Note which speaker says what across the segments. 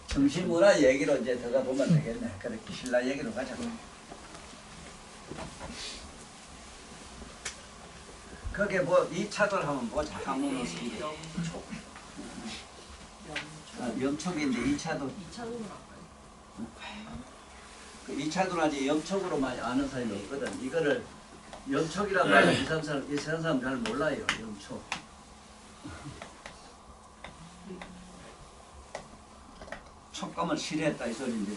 Speaker 1: 정신문화 얘기로 이제 들어가 보면 되겠네. 그렇게 신라 얘기로 가자. 그게 뭐 2차돌 하면 뭐자. 항문을 쓰기. 염촉인데 2차돌. 2차돌 아직 염촉으로만 아는 사람이 없거든. 이거를 염촉이란 말을 이 세상 사람 잘 몰라요. 염촉. 촉감을 실했다 이 소리인데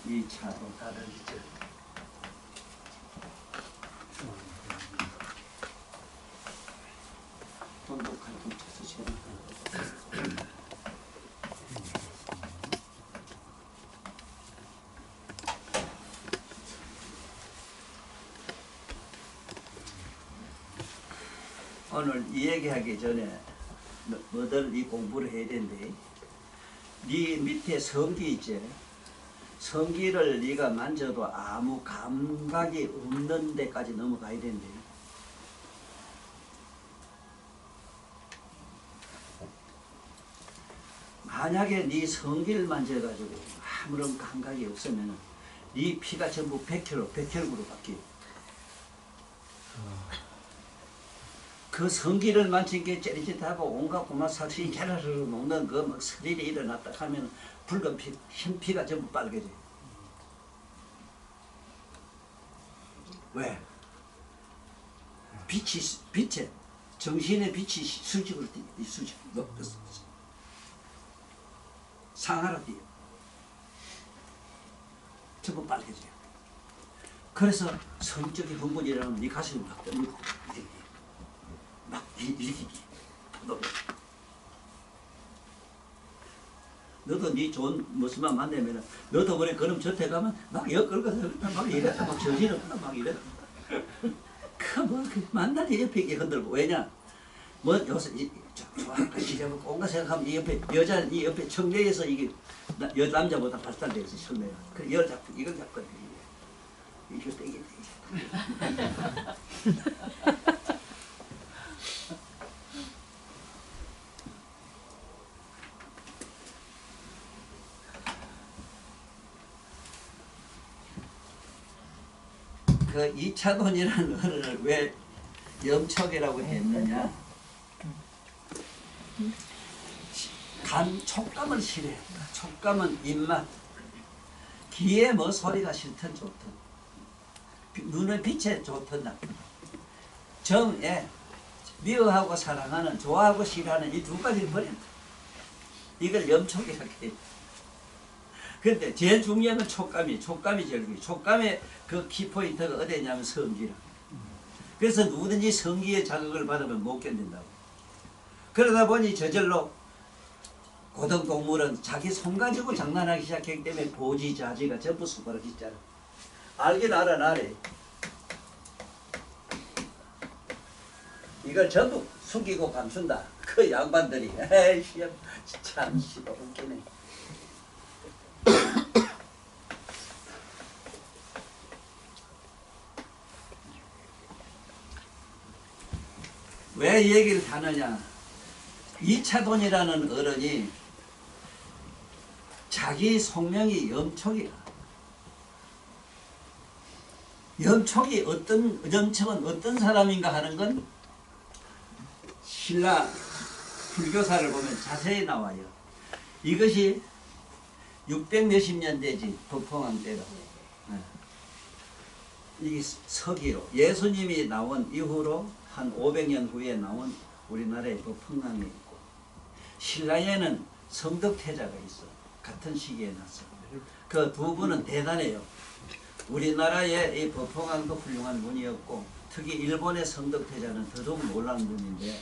Speaker 1: 2차돌 다들 있죠. 돈독한 돈 쳐서 실했다. 오늘 이 얘기하기 전에 너들 이 공부를 해야 되는데 네 밑에 성기 있지? 성기를 네가 만져도 아무 감각이 없는 데까지 넘어가야 된대. 만약에 네 성기를 만져가지고 아무런 감각이 없으면 네 피가 전부 백혈구로 바뀌어. 그 성기를 만진 게 찌릿찌릿하고 온갖 고마 삭신이 자라르르 녹는 그 막 스릴이 일어났다 하면 붉은 피, 흰 피가 전부 빨개져. 왜? 빛에 정신의 빛이 수직으로 뛰어. 수직. 상하로 뛰어. 전부 빨개져요. 그래서 성적인 분분이라면 네 가슴이 막 떨리고 막 일으키기. 너도 네 좋은 모습만 만나면 너도 그래 그럼 저태 가면 막 엮을거서 막 이랬다 막 정신없다 막 이랬다. 그뭐 만나니 옆에 이게 흔들고 왜냐? 뭐 요새 좋아할까 시작하고 온갖 생각하면 이 옆에 여자 이 옆에 청내에서 이게 남자보다 발달돼 있어 청내가. 그 열 잡고 이걸 잡거든. 이거 떼게. 그 2차돈이라는 어른을 왜 염척이라고 했느냐? 촉감을 싫어했다. 촉감은 입맛. 귀에 뭐 소리가 싫든 좋든 눈의 빛에 좋든 나쁘든 정에 미워하고 사랑하는 좋아하고 싫어하는 이 두 가지를 버린다. 이걸 염촉이라고 해요. 그런데 제일 중요한 건 촉감이 제일 중요해요. 촉감의 그 키포인트가 어디냐면 성기라. 그래서 누구든지 성기의 자극을 받으면 못 견딘다고. 그러다 보니 저절로 고등동물은 자기 손 가지고 장난하기 시작했기 때문에 보지자지가 전부 수고를 짓잖아. 알긴 알아 나래. 이걸 전부 숙이고 감춘다. 그 양반들이 에이씨 참 씨발 웃기네. 왜 이 얘기를 하느냐? 이차돈이라는 어른이 자기 속명이 염촉이라. 염촉은 어떤 사람인가 하는 건 신라 불교사를 보면 자세히 나와요. 이것이 600 몇십 년대지 법황왕 때로. 이게 서기로 예수님이 나온 이후로 한 500년 후에 나온 우리나라의 법황왕이 있고 신라에는 성덕태자가 있어. 같은 시기에 났어. 그 두 분은 대단해요. 우리나라의 이 법황왕도 훌륭한 분이었고 특히 일본의 성덕태자는 더더욱 놀라운 분인데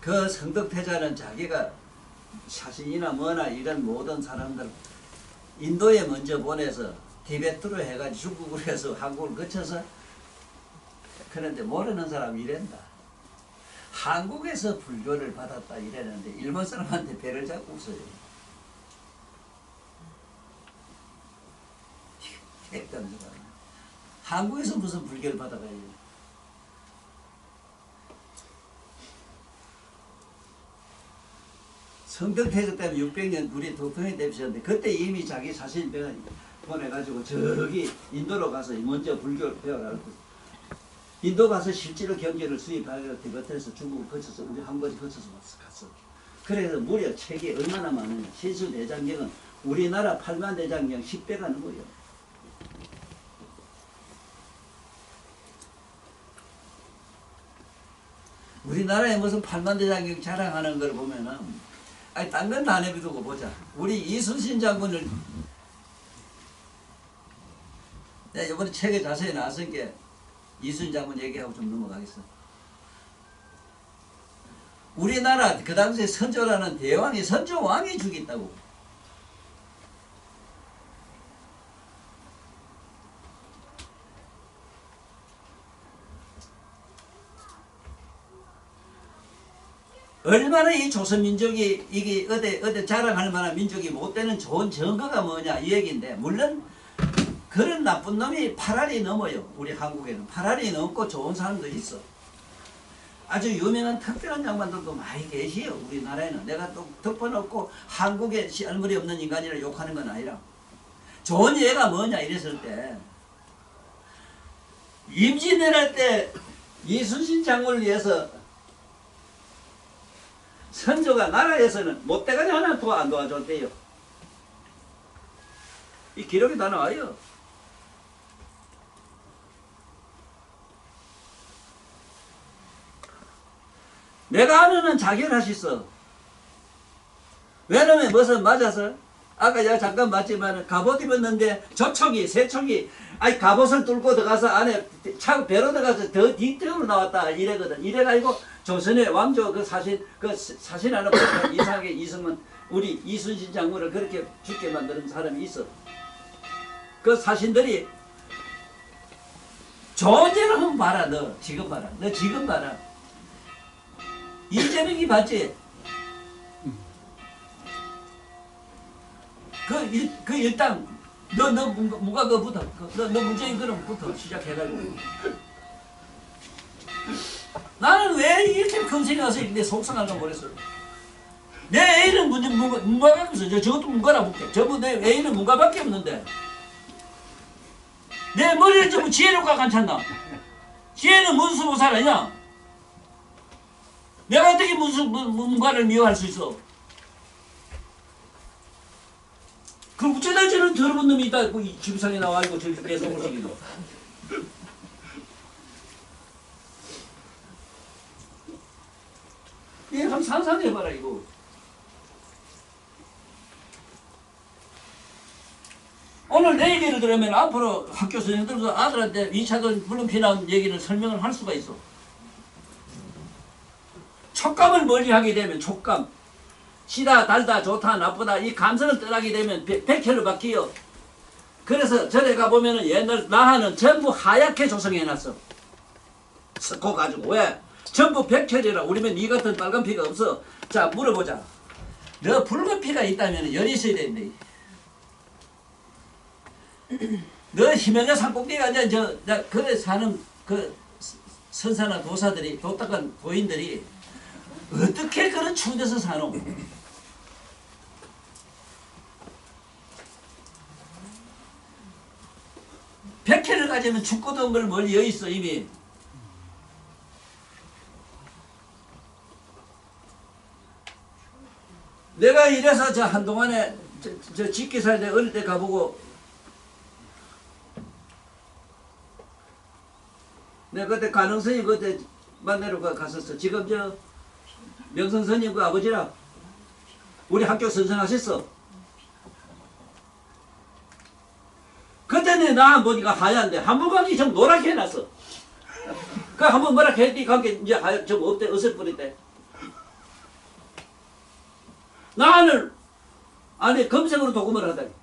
Speaker 1: 그 성덕태자는 자기가 사신이나 뭐나 이런 모든 사람들 인도에 먼저 보내서 티베트로 해가지고 중국으로 해서 한국을 거쳐서 그런데 모르는 사람이 이랬다. 한국에서 불교를 받았다 이랬는데 일본 사람한테 배를 잡고 웃어요. 액단 한국에서 무슨 불교를 받아가요? 성덕태조 때문에 600년 우리 도통에 대표셨는데 그때 이미 자기 사실 보내가지고 저기 인도로 가서 먼저 불교를 배워라. 인도 가서 실제로 경제를 수입하려 티베트에서 중국을 거쳐서 우리 한국까지 거쳐서 갔어. 그래서 무려 책이 얼마나 많으냐. 신수대장경은 우리나라 8만 대장경 10배가 넘어요. 우리나라에 무슨 8만 대장경 자랑하는 걸 보면은 아니 딴 건 다 내비두고 보자. 우리 이순신 장군을 내가 이번에 책에 자세히 나왔으니까 이순신 장군 얘기하고 좀 넘어가겠어. 우리나라 그 당시에 선조라는 대왕이 선조왕이 죽였다고. 얼마나 이 조선민족이 이게 어디 자랑할 만한 민족이 못 되는 좋은 증거가 뭐냐 이 얘기인데, 물론 그런 나쁜 놈이 8알이 넘어요. 우리 한국에는 8알이 넘고 좋은 사람도 있어. 아주 유명한 특별한 양반들도 많이 계시요. 우리나라에는. 내가 또 덮어놓고 한국에 씨알머리 없는 인간이라 욕하는 건 아니라, 좋은 예가 뭐냐 이랬을 때 임진왜란 때 이순신 장군을 위해서 선조가 나라에서는 못대가리 하나 안 도와줬대요. 이 기록이 다 나와요. 내가 아는 자결하셨어. 왜냐면 무슨 맞아서 아까 제가 잠깐 봤지만 갑옷 입었는데 저촉이 세촉이 아니 갑옷을 뚫고 들어가서 안에 차고 배로 들어가서 더 뒤쪽으로 나왔다 이래거든. 이래가지고 조선의 왕조 그 사신 하나 보니까 이상하게 이승만 우리 이순신 장군을 그렇게 죽게 만드는 사람이 있어. 그 사신들이 좋은 예를 한번 봐라. 너 지금 봐라. 너 지금 봐라. 이재명이 봤지? 그 일단 너 뭔가 그부터 너 문재인 그럼부터 시작해가지고 나는 왜 이렇게 검색이 와서 내 속상한가 모르겠어. 내 애인은 문과가 없어. 저것도 문과라 볼게. 저거 내 애인은 문과밖에 없는데 내 머리를 전부 지혜로가 괜찮나? 지혜는 문수보살 아니야? 내가 어떻게 문과를 미워할 수 있어? 그 어쩌다 저런 더러운 놈이 있다. 이 지구상에 나와가지고 저렇게 내 속을 썩이고. 얘 한번 상상해봐라 이거. 오늘 내 얘기를 들으면 앞으로 학교 선생님들도 아들한테 2차전 물론피 나온 얘기를 설명을 할 수가 있어. 촉감을 멀리하게 되면 촉감, 시다, 달다, 좋다, 나쁘다 이 감성을 떠나게 되면 백혈로 바뀌어. 그래서 절에 가보면은 옛날 나하는 전부 하얗게 조성해놨어. 섞어 가지고. 왜? 전부 백혈이라. 우리면 니 같은 빨간 피가 없어. 자 물어보자. 너 붉은 피가 있다면 열이 있어야 되는데 너 히말라야 산꼭대기가 아니야. 그래 사는 그 선사나 도사들이 도딱한 도인들이 어떻게 그런 추운 데서 사노? 백혈을 가지면 죽고도 온 걸 멀리 여있어 이미. 내가 이래서 저 한동안에 저 직계 살 때 어릴 때 가보고 내가 그때 가능성이 그때 만나러 갔었어. 지금 저 명성 스님 그 아버지라 우리 학교 선생하셨어. 그때는 나 보니까 하얀데 한복강이 좀 노랗게 해놨어. 그 한번 뭐라 했더니 관계 이제 좀 없대. 어설프리 때 나는 아니 검색으로 도금을 하다니.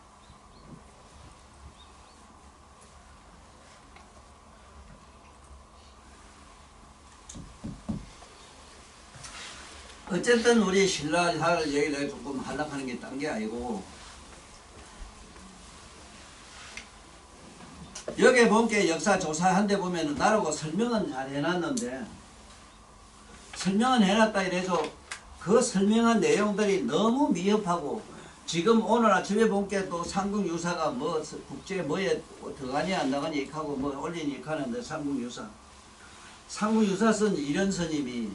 Speaker 1: 어쨌든 우리 신라 할 얘기를 조금 하려고 하는 게 딴 게 아니고 여기에 본게 역사 조사한 데 보면은 나라고 설명은 잘 해놨는데 설명은 해놨다 이래서 그 설명한 내용들이 너무 미흡하고 지금 오늘 아침에 본 게 또 삼국유사가 뭐 국제 뭐에 들어가니 안 나가니 하고 뭐 올리니 하는데 삼국유사 쓴 이런 스님이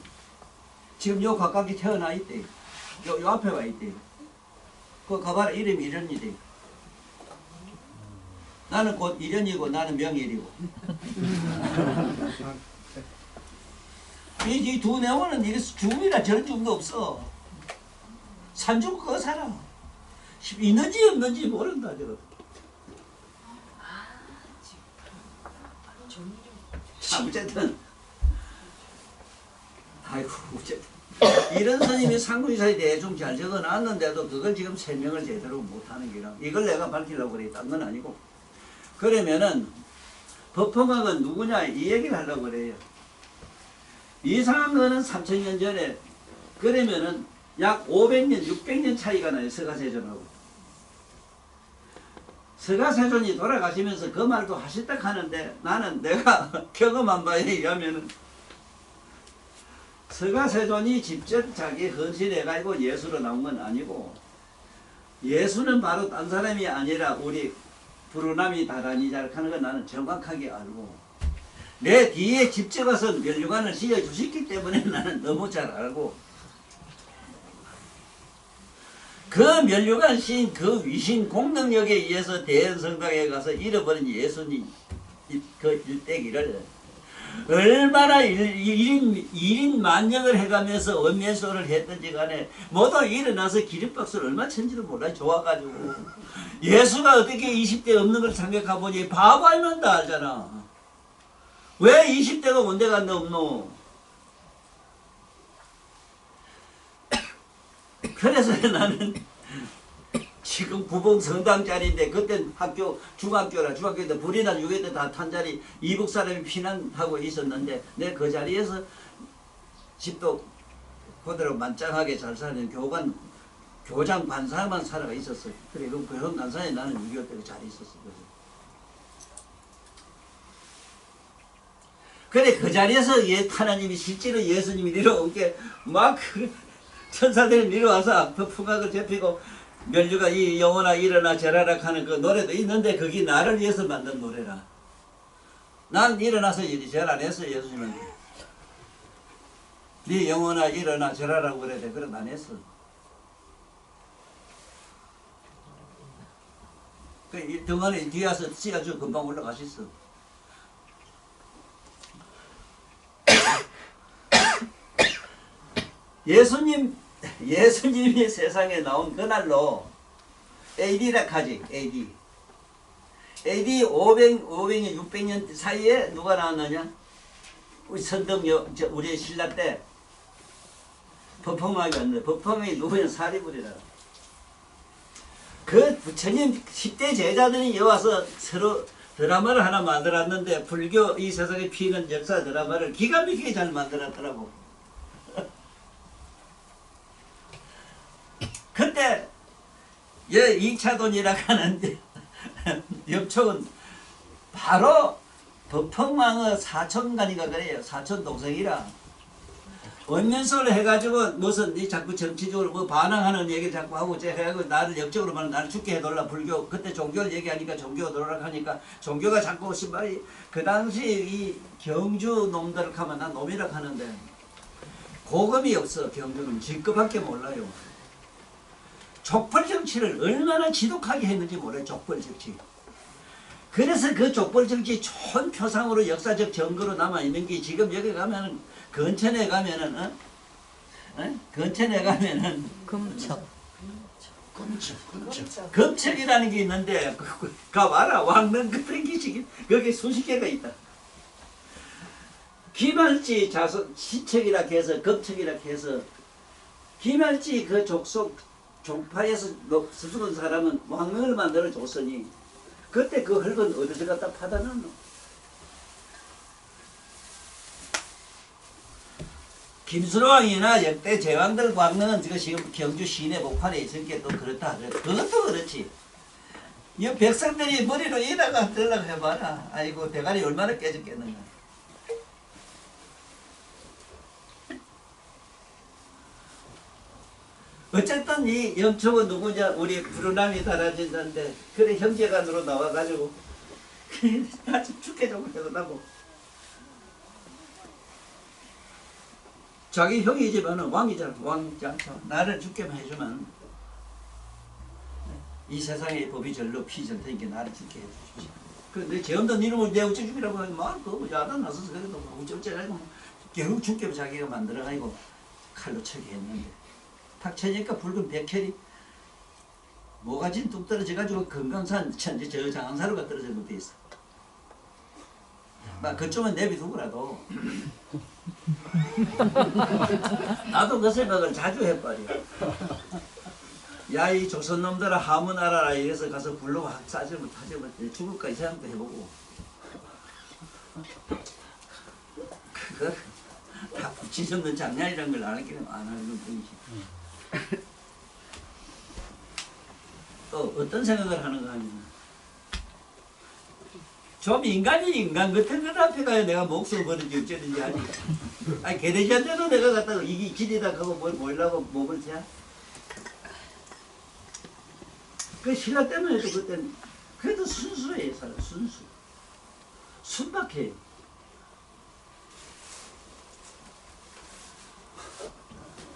Speaker 1: 지금 요 가깝게 태어나 있대. 요 앞에 와 있대. 그 가봐라 이름이 이련이대. 나는 곧 이련이고 나는 명일이고. 이 두 내용은 이게 죽음이라 저런 죽음도 없어. 산중 그거 살아. 있는지 없는지 모른다 저거. 어쨌든 아이고 어쨌든 이런 스님이 삼국유사에 대해 좀 잘 적어놨는데도 그걸 지금 설명을 제대로 못하는 게라. 이걸 내가 밝히려고 그래. 딴 건 아니고. 그러면은 법화각은 누구냐 이 얘기를 하려고 그래요. 이상한 거는 3000년 전에 그러면은 약 500년 600년 차이가 나요. 서가세존하고. 서가세존이 돌아가시면서 그 말도 하셨다 하는데 나는 내가 경험한 바에 의하면은 서가세존이 직접 자기 헌신해가지고 예수로 나온 건 아니고 예수는 바로 딴 사람이 아니라 우리 부르나미 다라니잘 하는 건 나는 정확하게 알고 내 뒤에 직접 가서 멸류관을 씌워주셨기 때문에 나는 너무 잘 알고 그 멸류관 씌인 그 위신 공능력에 의해서 대연성당에 가서 잃어버린 예수님 그 일대기를 얼마나 일인 만역을 해가면서 원면소를 했든지 간에 모두 일어나서 기립박수를 얼마 천지를 몰라요. 좋아가지고 예수가 어떻게 20대 없는 걸 생각해보니 바보 알면 다 알잖아. 왜 20대가 온데가 없노? 그래서 나는 지금 구봉 성당짜리인데 그땐 학교 중학교라 중학교 때 불이나 유교 때 다 탄 자리 이북 사람이 피난하고 있었는데 내 그 자리에서 집도 그대로 만장하게 잘 사는 교장 반사만 살아가 있었어. 그래 그럼 교장 반사에 나는 6.25 때 잘 있었어. 그래 그 자리에서 하나님이 실제로 예수님이 내려온 게 막 천사들이 내려와서 풍악을 접히고 멸류가 이 영혼아 일어나 절하라 하는 그 노래도 있는데 그게 나를 위해서 만든 노래라. 난 일어나서 절 안 했어. 예수님은 네 영혼아 일어나 절하라고 그래야 돼. 그래 안 했어. 그 등안에 뒤에 와서 씨가지고 금방 올라가셨어. 예수님이 세상에 나온 그날로 AD라 하지. AD 500년 600년 사이에 누가 나왔느냐? 우리 우리 신라 때 법화막이 왔는데 법화막이 누구냐? 사리불이라. 그 부처님 10대 제자들이 여와서 서로 드라마를 하나 만들었는데 불교 이 세상에 피는 역사 드라마를 기가 막히게 잘 만들었더라고. 그때 2차돈이라고 하는데 옆쪽은 바로 법흥망의 사촌간이가 그래요. 사촌 동생이라 원면소를 해가지고 무슨 니 자꾸 정치적으로 뭐 반항하는 얘기를 자꾸 하고 해가지고 나를 역적으로 말하면 나를 죽게 해달라. 불교 그때 종교를 얘기하니까 종교가 들어오라 하니까 종교가 자꾸 신발이 그 당시 이 경주 놈들을 하면 난 놈이라고 하는데 고금이 없어. 경주는 직급밖에 몰라요. 족벌 정치를 얼마나 지독하게 했는지 몰라요. 족벌 정치. 그래서 그 족벌 정치 좋은 표상으로 역사적 증거로 남아있는 게 지금 여기 가면은 근천에 가면은 근천에 가면은 금척이라는 게 있는데 가봐라. 왕릉 같은 게 거기 수십 개가 있다. 김할지 자손 시척이라 해서 금척이라 해서 김할지 그 족속 종파에서 수습한 사람은 왕릉을 만들어 줬으니 그때 그 흙은 어디서 갖다 파다 놨노? 김수로왕이나 역대 제왕들 왕릉은 지금 경주 시내 목판에 있을 게 또 그렇다. 그것도 그렇지. 이 백성들이 머리로 이다가 들라고 해봐라. 아이고 대가리 얼마나 깨졌겠는가. 어쨌든 이 염초가 누구냐? 우리 부르남이 달아진다는데 그래 형제간으로 나와가지고 나 죽게 좀 해달라고. 자기 형이지만은 왕이잖아. 왕이지 않죠. 나를 죽게만 해주면 이 세상의 법이 절로 피질 테니까 나를 죽게 해주십시오. 그런데 죄 없는 이름을 내 어째 죽이라고 하면 막 야단 나서서 그래도 어쩌고 결국 죽게 자기가 만들어가지고 칼로 쳐게 했는데 탁 쳐니까 붉은 백혈이 모가진 뚝 떨어져가지고 금강산 천지 저 장안사로가 떨어져 못돼 있어. 막 그쪽은 내비두고라도 나도 그 생각을 자주 해버려. 야 이 조선놈들아 하문 알아라 이래서 가서 불로 확 싸지면 타지면 죽을까 이 생각도 해보고 그거 다 붙이셨는 장난이란 걸 알기는 안 하는 뿐이지. 또 어떤 생각을 하는가 하면 좀 인간이 인간 같은 것 앞에 가야 내가 목숨을 버는지 어쩌는지 하지. 아니 개돼지한테도 내가 갖다가 이게 길이다 하고 뭘 보려고 몸을 재. 그 신라 때문에도 그때는 그래도 순수해 사람 순수. 순박해.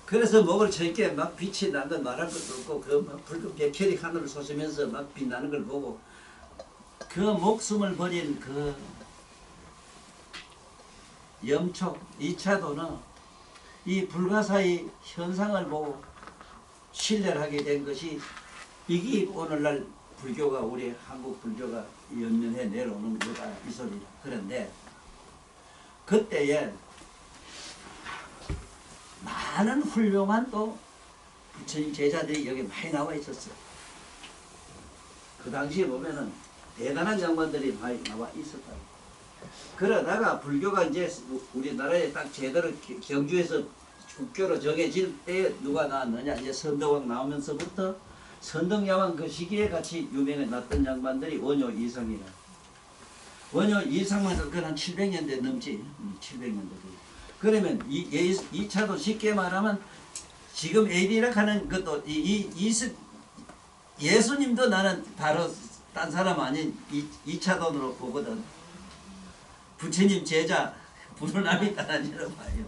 Speaker 1: 그래서 목을 저렇게 막 빛이 나는 말할 것도 없고 그 막 붉은 백혈이 하늘을 솟으면서 막 빛나는 걸 보고 그 목숨을 버린 그 염촉 2차도는 이 불가사의 현상을 보고 신뢰를 하게 된 것이 이게 오늘날 불교가 우리 한국 불교가 연면해 내려오는 거다 이 소리라. 그런데 그때에 많은 훌륭한 또 부처님 제자들이 여기 많이 나와 있었어요. 그 당시에 보면은 대단한 장관들이 많이 나와 있었다. 그러다가 불교가 이제 우리나라에 딱 제대로 경주에서 국교로 정해질 때 누가 나왔느냐? 이제 선덕왕 나오면서부터 선덕야왕 그 시기에 같이 유명해 났던 장관들이 원효 이성이라. 원효 이성만 그 한 700년대 넘지. 700년대. 그러면 이 차도 쉽게 말하면 지금 AD라 하는 것도 예수님도 나는 바로 딴 사람 아닌 이 차돈으로 보거든. 부처님 제자 부르남이 따라지는 봐요.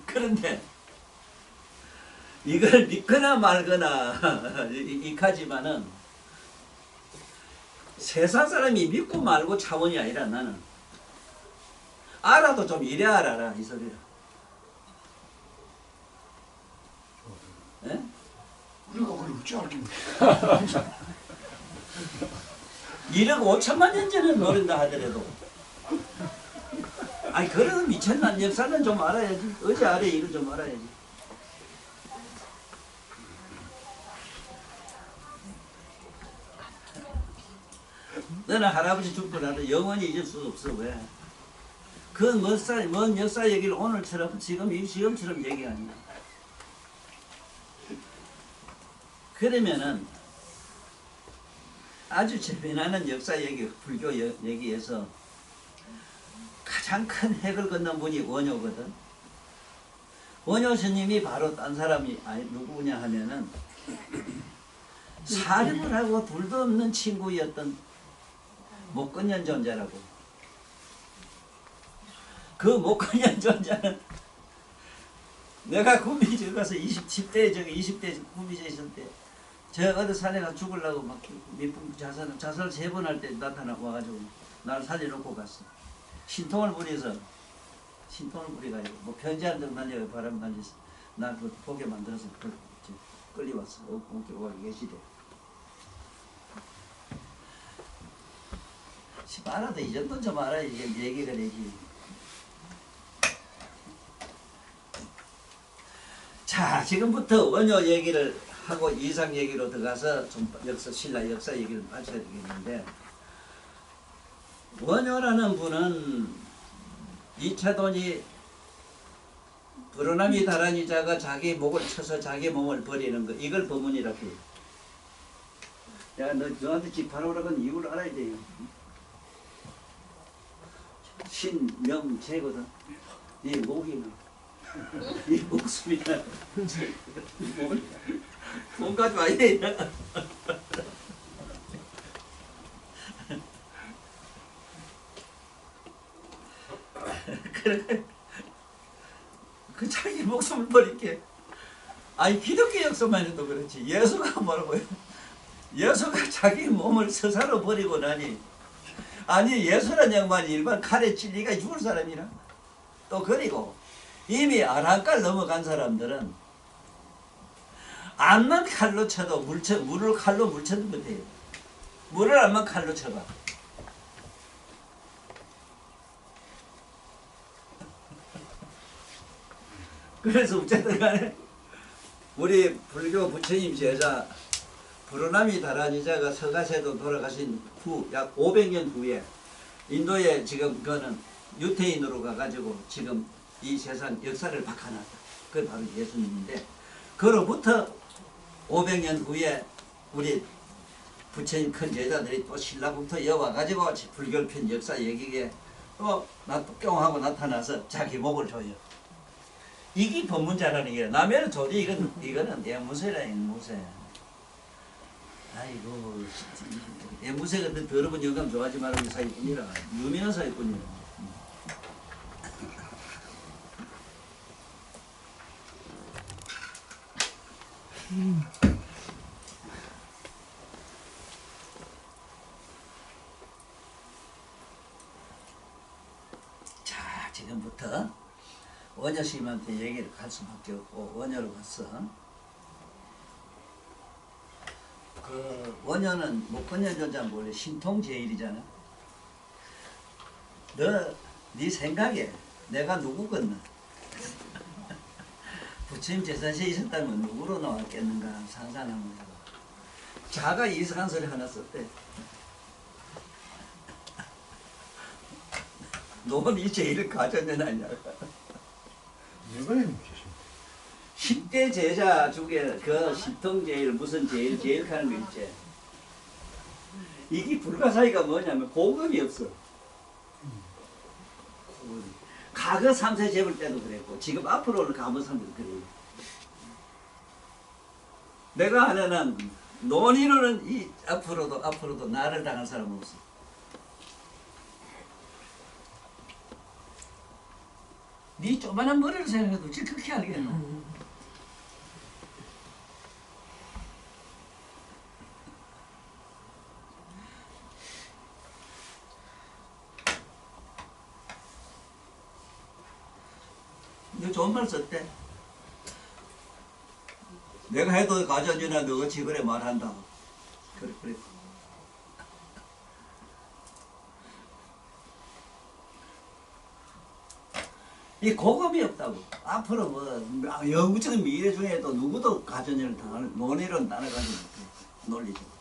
Speaker 1: 그런데 이걸 믿거나 말거나 이카지만은 세상 사람이 믿고 말고 차원이 아니라 나는 알아도 좀 이래 알아라 이 소리라. 예?
Speaker 2: 우리가 그걸 어찌 알겠네.
Speaker 1: 1억 5천만 년 전에 노린다 하더라도 아니 그래도 미쳤나 역사는 좀 알아야지. 어제 아래 이걸 좀 알아야지. 너는 할아버지 죽더라도 영원히 잊을 수 없어. 왜? 그 먼 역사 얘기를 오늘처럼 지금 이 시험처럼 얘기 아니야. 그러면은 아주 재미나는 역사 얘기, 불교 얘기에서 가장 큰 핵을 건넌 분이 원효거든. 원효 스님이 바로 딴 사람이 누구냐 하면은 사립을 하고 둘도 없는 친구였던 목건년 존자라고. 그 목건년 존자는 내가 구미저 가서 10대 저기 20대 구미저 있을 때 저 어디 산에 가 죽으려고 막 밑분 자살 3번 할 때 나타나 와가지고 나를 살려놓고 갔어. 신통을 부려가지고 뭐 편지 한 장 날려 바람 날려서 날 보게 만들어서 끌려왔어. 와 계시대. 알아도 이 정도 좀 알아야지 얘기가 되지. 자, 지금부터 원효 얘기를 하고 이상 얘기로 들어가서 좀 신라 역사 얘기를 마쳐야 되겠는데, 원효라는 분은 이차돈이 부르남이 다란이자가 자기 목을 쳐서 자기 몸을 버리는 거, 이걸 법문이라고 해요. 야, 너한테 집하라고 한 이유를 알아야 돼요. 신명제거든. 네 목이나 이 목숨이야. 돈 가져와야 돼. 그래. 그 자기 목숨을 버릴게. 아니 기독교 역사만 해도 그렇지. 예수가 뭐라고요? 예수가 자기 몸을 스스로 버리고 나니 아니 예수란 양반이 일반 칼에 찔리가 죽을 사람이라 또 그리고 이미 아랑깔 넘어간 사람들은 암만 칼로 쳐도 물을 칼로 물쳐도 못해요. 물을 암만 칼로 쳐봐. 그래서 어쨌든 간에 우리 불교 부처님 제자 부르나미 다라니자가 서가세도 돌아가신 후 약 500년 후에 인도에 지금 그거는 유태인으로 가가지고 지금 이 세상 역사를 바꿔놨다. 그게 바로 예수님인데 그로부터 500년 후에 우리 부처님 큰 제자들이 또 신라부터 이어와가지고 불교를 편 역사 얘기에 또 뿅하고 나타나서 자기 목을 줘요. 이게 법문자라는 게 남해는 도저히 이거는 앵무새라 앵무새. 아이고 앵무새 같은 더러운 영감 좋아하지 말라는 사기꾼이라 유명한 사기꾼이라. 자 지금부터 원효 스님한테 얘기를 갈 수밖에 없고 원효로 갔어. 그 원효는 목건연전자 원래 신통제일이잖아. 네 생각에 내가 누구겠나? 부처님 제사시에 있었다면 누구로 나왔겠는가 상상하면 해봐. 자가 이상한 소리 하나 썼대. 너는 이 제일을 가졌느냐?
Speaker 2: 누가 있는 계십니까?
Speaker 1: 10대 제자 중에 그 신통제일 무슨 제일 하는 거 있지. 이게 불가사의가 뭐냐면 고금이 없어. 과거 3세 재벌 때도 그랬고 지금 앞으로는 가문 3세 그래요. 내가 아는 논의로는 이 앞으로도 나를 당할 사람은 없어. 네 조만한 머리를 생각해도 그렇게 알겠노? 너 좋은 말 썼대. 내가 해도 가져주나 너가 지그래 말한다. 그래. 이 고금이 없다고. 앞으로 뭐 영구적인 미래 중에도 누구도 가전을 당할 논의론 따라가지 못해. 논리적으로.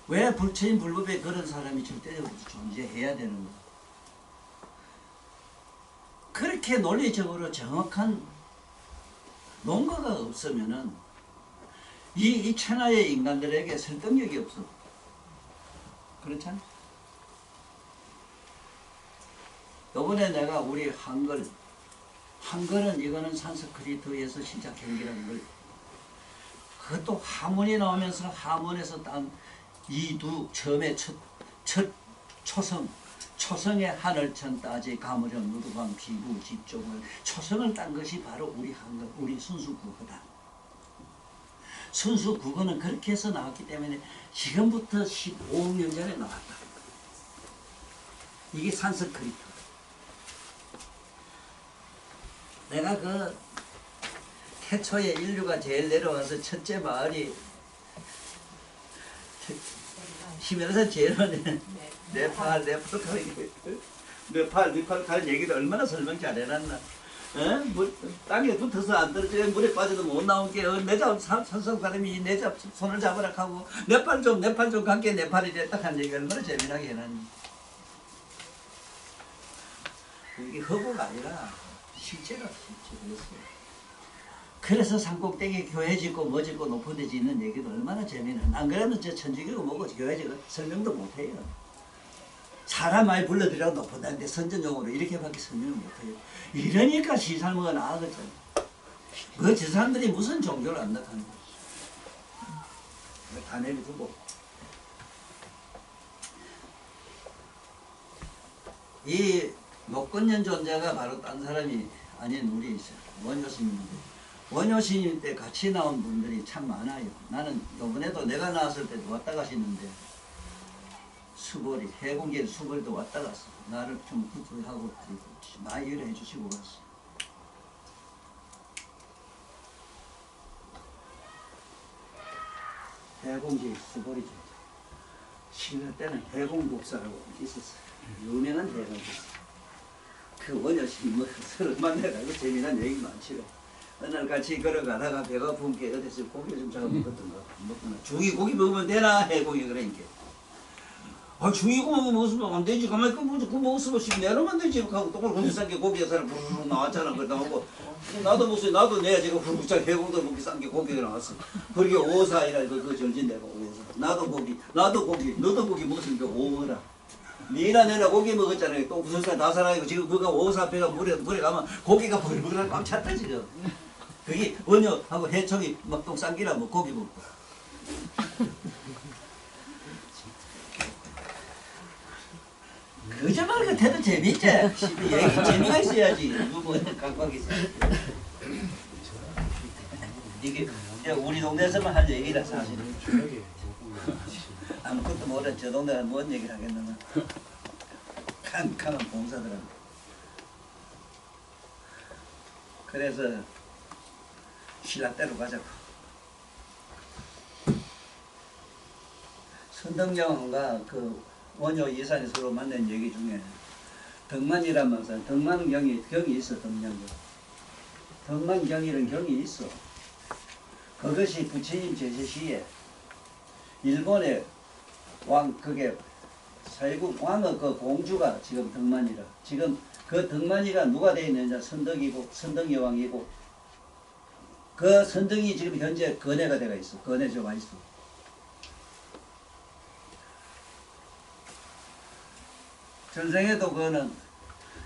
Speaker 1: 왜 불체인 불법에 그런 사람이 절대적으로 존재해야 되는 거야? 그렇게 논리적으로 정확한 논거가 없으면은 이 천하의 인간들에게 설득력이 없어. 그렇잖아? 요번에 내가 우리 한글은 이거는 산스크리트에서 시작 경기라는 걸 그것도 하문이 나오면서 하문에서 딴 이두 처음에 첫 초성의 하늘천 따지 가무령 누르방 비구 집종을 초성을 딴 것이 바로 우리 한글 우리 순수국어다. 순수국어는 그렇게 해서 나왔기 때문에 지금부터 15억 년 전에 나왔다. 이게 산스크리트. 내가 그 태초에 인류가 제일 내려와서 첫째 마을이 히말라야 제일 많네. 네팔 갈 얘기를 얼마나 설명 잘해놨나. 땅에 붙어서 안 떨어져 물에 빠져도 못 나오게 내 잡 산성 사람이 내 잡 손을 잡으라 하고 네팔 좀 갈게 네팔이 됐다 한 얘기 얼마나 재미나게 해놨니. 이게 허구가 아니라 실제로 실제였어요. 그래서 산꼭대기 교회 짓고 뭐 짓고 높은 데 짓는 얘기도 얼마나 재미나. 안 그러면 저 천주교가 뭐고 교회 짓고 설명도 못해요. 사람 많이 불러들여도 높은다는데 선전용어로 이렇게밖에 설명을 못해요. 이러니까 시살모가 나아졌잖아. 그 저 사람들이 무슨 종교를 안 나타내는 거지. 다 내려두고 이 목건년 존재가 바로 딴 사람이 아닌 우리 원효스님인데, 원효스님 때 같이 나온 분들이 참 많아요. 나는 요번에도 내가 나왔을 때도 왔다 가시는데 수벌이, 해공계 수벌도 왔다 갔어. 나를 좀 구출하고 많이 일해 주시고 갔어. 해공계 수벌이죠. 신라 때는 해공국사라고 있었어. 유명한 해공국사. 그 원효스님 뭐 서로 만나가지고 재미난 얘기 많지요. 어느 날 같이 걸어가다가 배가 부은 게 어디서 고기 좀 잡아 먹었던가. 먹거나 중이 고기 먹으면 되나 해공이 그러니까. 아, 중이고 먹으면 안 되지. 가만히 그 먹었으면 내려면 되지. 하고 또 그렇게 싼게 고기가 사람 부르르 나왔잖아. 그러다 하고 나도 먹었어요. 나도 내가 지금 후루룩장 해공도 먹기 싼 게 고기가 나왔어. 그렇게 오사이라 그 전진대가 오해서 나도 고기, 너도 고기 먹었으니까 오어라. 니나 내나 고기 먹었잖아요. 또 무슨 살 다 살아있고 지금 그가 오사배가 물에 가면 고기가 벌벌 꽉 찼다 지금. 그게 원효하고 해초기 막 똥 싼기라 뭐 고기 먹고. 거짓말 같아도 재밌지? 얘기 재미가 있어야지. 누구 깜빡 있어. 이게 우리 동네에서만 할 얘기라 사실은. 아무것도 모르는 저 동네가 뭔 얘기를 하겠느냐. 캄캄한 봉사들은. 그래서 신라대로 가자고. 선덕영과 그 원효 이산이 서로 만난 얘기 중에 덕만이란 말씀, 덕만경이 있어. 덕만경이라는 경이 있어. 그것이 부처님 제시시에 일본의 그게 살국 왕의 그 공주가 지금 덕만이라. 지금 그 덕만이가 누가 되어 있느냐? 선덕여왕이고 그 선덕이 지금 현재 건해가 되어 있어. 건해조가 있어. 전생에도 그거는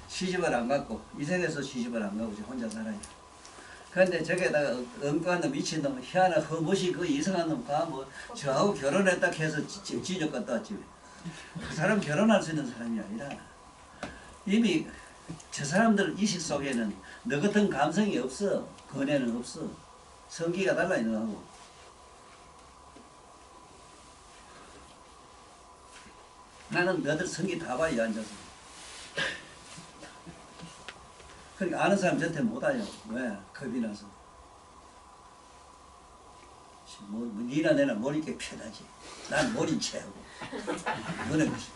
Speaker 1: 시집을 안 갔고 이생에서 시집을 안 가고 혼자 살아요. 그런데 저게다가 엉뚱한 놈 미친놈 희한한 허무시 그 이상한 놈 가뭐 저하고 결혼했다 해서 지적 갔다 왔지. 그 사람 결혼할 수 있는 사람이 아니라 이미 저 사람들 의식 속에는 너 같은 감성이 없어. 건해는 없어. 성기가 달라 있는 거고. 나는 너들 성기 다 봐요 앉아서. 그러니까 아는 사람 저한테 못 와요. 왜? 겁이 나서. 니나 내나 머리 게 편하지. 난 머리 채하고. 너네 무슨.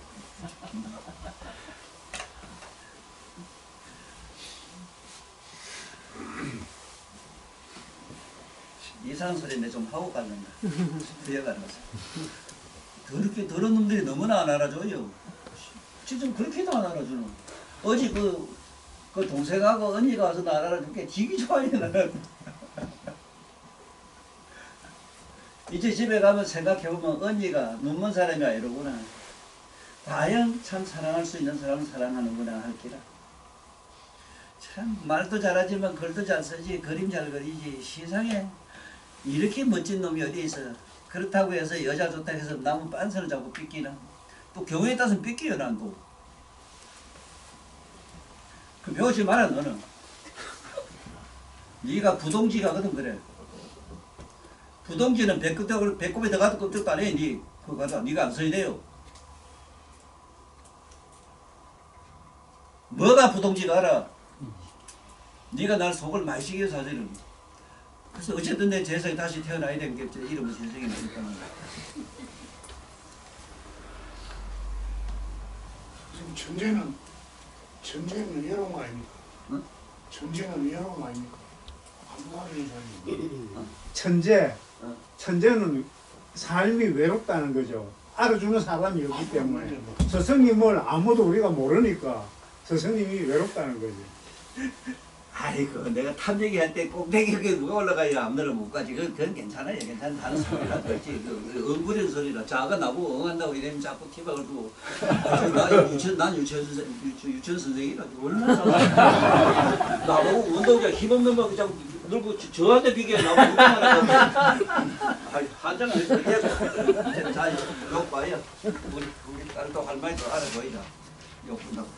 Speaker 1: 이상한 소리인데 좀 하고 갈란다. 부여가는 거죠. 그렇게 더러운 놈들이 너무나 안 알아줘요. 지금 그렇게도 안 알아주는. 어제 그 동생하고 언니가 와서 나 알아줄게 되게 좋아해 나는. 이제 집에 가면 생각해보면 언니가 눈먼 사람이야 이러구나. 과연 참 사랑할 수 있는 사람은 사랑하는구나 할기라. 참 말도 잘하지만 글도 잘 쓰지 그림 잘 그리지. 세상에 이렇게 멋진 놈이 어디 있어. 그렇다고 해서 여자 좋다 해서 남은 빤스를 자꾸 삐끼나. 또 경우에 따라서는 삐끼요 난 또. 그 배우지 마라 너는. 네가 부동지가거든 그래. 부동지는 배꼽에 들어가도 껍질도 안 해. 니 그거 가서 네가 안 써야 돼요. 뭐가 부동지가 알아? 네가 날 속을 많이 시켜서 사실은. 그래서 어쨌든 내 재성이 다시 태어나야 되는 게 이름은 재성이 나니까.
Speaker 2: 지금 전쟁은 위험한 거 아닙니까?
Speaker 1: 응?
Speaker 2: 전쟁은 위험한 거 아닙니까? 한마리
Speaker 3: 천재는 삶이 외롭다는 거죠. 알아주는 사람이 없기 때문에. 스승님을 아무도 우리가 모르니까 스승님이 외롭다는 거지.
Speaker 1: 아이고 내가 탐지기할 때 꼭대기 그게 누가 올라가야 앞으로 못 가지. 그건 괜찮아요. 괜찮다는 소리라 그렇지. 엉부린 소리라. 자가 나보고 엉한다고 이러면 자꾸 티박을 두고. 난 유치원 선생이라 얼마나 잘하나. 나보고 운동장 힘없는 거 그냥 늘고 저한테 비교해 나보고 운동하라고. 한장을 해서 자, 욕 봐요. 우리 딸도 할머니도 알아 보이자. 욕 본다고.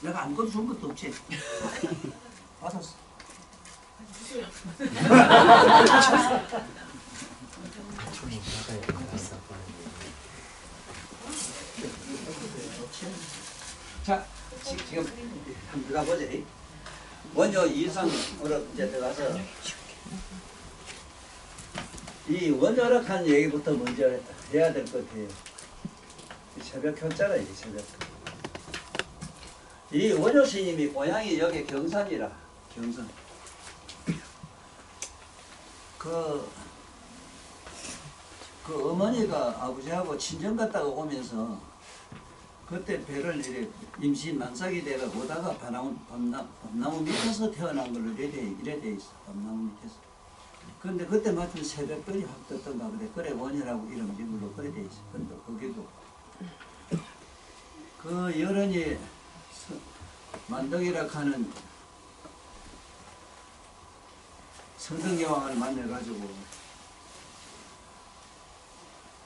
Speaker 1: 내가 아무것도 좋은 것도 없지. 받았어. 자, 지금 한번 들어가보자. 원효 이상으로 이제 들어가서 이 원효락한 얘기부터 먼저 해야 될 것 같아요. 새벽 켰잖아, 이 새벽. 이 원효 스님이 고향이 여기 경산이라, 경산. 그 어머니가 아버지하고 친정 갔다가 오면서 그때 배를 이래 임시 만삭이 돼가 오다가 밤나무 밑에서 태어난 걸로 이래 돼 있어. 밤나무 밑에서. 근데 그때 마침 새벽별이 확 떴던가 그래 원효라고 이름 지은 걸로 그래 돼 있어. 근데 거기도 그 여론이 만덕이라 하는 성등여왕을 만나가지고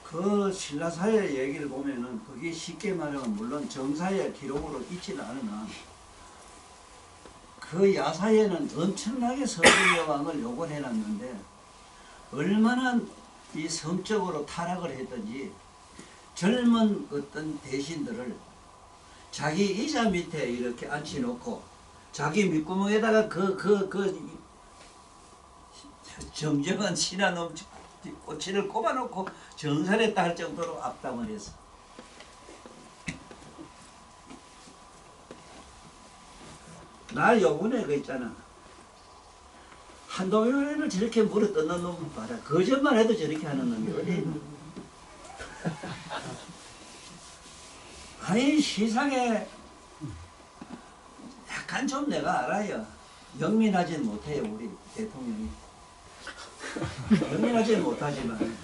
Speaker 1: 그 신라사의 얘기를 보면은 그게 쉽게 말하면 물론 정사의 기록으로 있지는 않으나 그 야사에는 엄청나게 성등여왕을 욕을 해놨는데 얼마나 이 성적으로 타락을 했든지 젊은 어떤 대신들을 자기 의자 밑에 이렇게 앉혀놓고 자기 밑구멍에다가 그 정정한 신한 꼬치를 꼽아놓고 정살했다 할 정도로 악담을 했어. 나 요번에 그 있잖아. 한동현을 저렇게 물어 뜯는 놈 봐라. 거짓말 해도 저렇게 하는 놈이 어디 있나. 아니 세상에 약간 좀 내가 알아요. 영민하진 못해요 우리 대통령이. 영민하지는 못하지만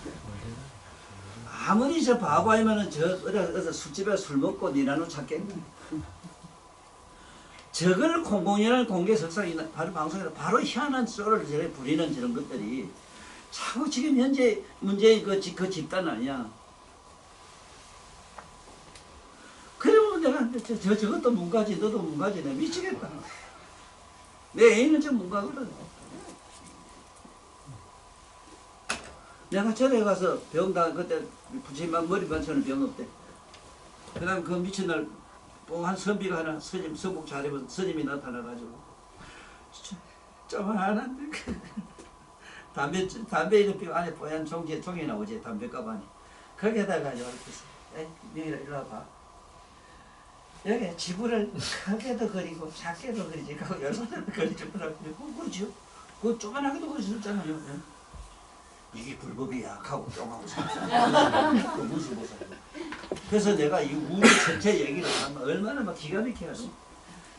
Speaker 1: 아무리 저 바보 아니면은 저 어디서 술집에 술 먹고 니나노 찾겠네. 저걸 공공연한 공개석상이나 바로 방송에서 바로 희한한 쏘를 저래 부리는 저런 것들이 자꾸 지금 현재 문제의 그 집단 아니야. 그러면 내가 저것도 문가지 너도 문가지 내가 미치겠다. 내 애인은 저 문가거든. 내가 절에 가서 병당 그때 부처님만 머리 반찬을 병 없대. 그 다음 그 미친 날 뽕한 선비가 하나 스님 성복 잘 입어서 스님이 나타나가지고 좀 안한데 담배 이런 병 안에 뽀얀 종이 나오지 담배값 안에 거기에다가 이렇게 에이 이리 와봐. 여기 지구를 크게도 그리고 작게도 그리지 그거 열번을 그려주더라고. 그러죠. 그거 조그만하게도 그려줬잖아요. 이게 불법이 약하고 쫑하고 그 무슨 보살. 그래서 내가 이 우주 전체 얘기를 하면 얼마나 막 기가 막히게 하지.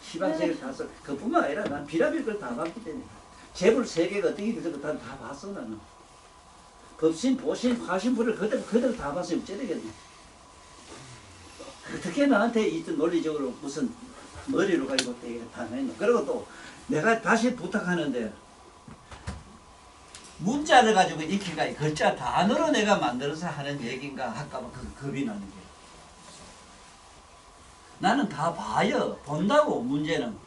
Speaker 1: 시방세계 가서 그뿐만 아니라 난 비라빌 걸 다 봤기 때문에 재불 세계가 어떻게 되는 거 다 봤어 나는. 법신, 보신, 화신불을 그대로 다 봤으면 째되겠네. 어떻게 나한테 이런 논리적으로 무슨 머리로 가지고 다 했노. 그리고 또 내가 다시 부탁하는데 문자를 가지고 익히가 글자 단어로 내가 만들어서 하는 얘기인가 할까봐 그 겁이 나는 게. 나는 다 봐요. 본다고 문제는.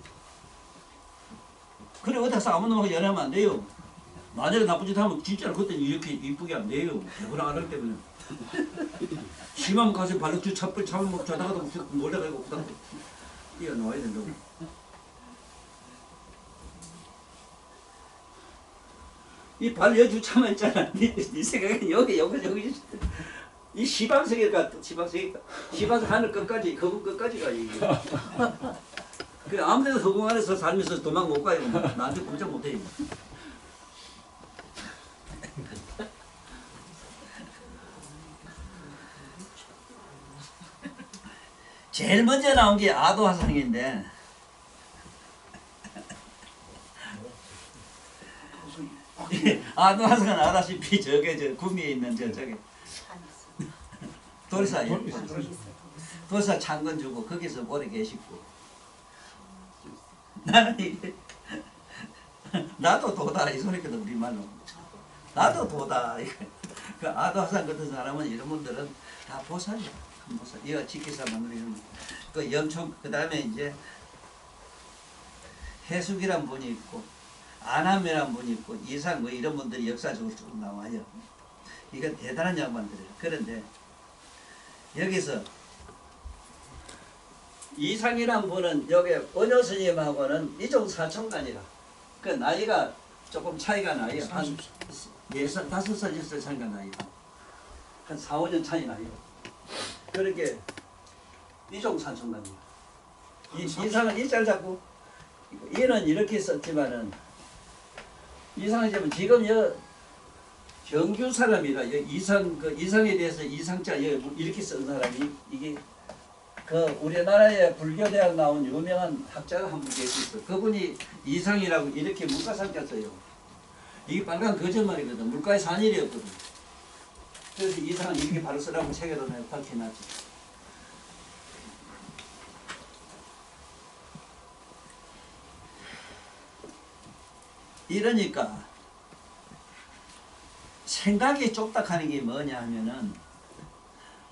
Speaker 1: 그래 어디서 아무 놈하고 연애하면 안 돼요. 만약에 나쁜 짓 하면 진짜로 그때는 이렇게 이쁘게 안 돼요. 누구나 알기 때문에. 심하면 가서 발로 차뿔 차면 뭐 자다가도 놀래가지고 그다음 뛰어나와야 된다고. 이 발 여주 차만 있잖아. 네 생각에 여기 이 시방세계가 시방세 하늘 끝까지 거북 끝까지가 이게. 그 아무데나 허공 안에서 살면서 도망 못 가요. 나한테 꼼짝 못 해요. 제일 먼저 나온 게 아도화상인데 아도화상은 알다시피 저게 저 구미에 있는 저기 도리사예요. 도리사 창건 주고 거기서 오래 계시고 나는 이게 나도 도다 이 소리거든 우리말로. 나도 도다. 그 아도화상 같은 사람은 이런 분들은 다 보살이야. 큰 보살. 이거 지키사 만들는 그 염총 그 다음에 이제 해숙이란 분이 있고 안함이란 분이 있고 이상 뭐 이런 분들이 역사적으로 쭉 나와요. 이건 대단한 양반들이에요. 그런데 여기서 이상이란 분은 여기 원효 스님하고는 이종 사촌간이라 그 나이가 조금 차이가 나요. 한 4살, 5살, 6살 차이가 나요. 한 4, 5년 차이 나요. 그렇게 이종 사촌간이야. 이상은 이자를 잡고 얘는 이렇게 썼지만은 이상은 지금 정규 사람이라 이상 그 이상에 대해서 이상자 이렇게 쓴 사람이 이게 그 우리나라에 불교대학 나온 유명한 학자가 한 분 계시있어. 그분이 이상이라고 이렇게 물가상자 써요. 이게 빨간 거짓말이거든. 물가에 산 일이었거든. 그래서 이상은 이렇게 바로 쓰라고 책에도 내가 밝혀놨지. 이러니까 생각이 좁다하는 게 뭐냐 하면은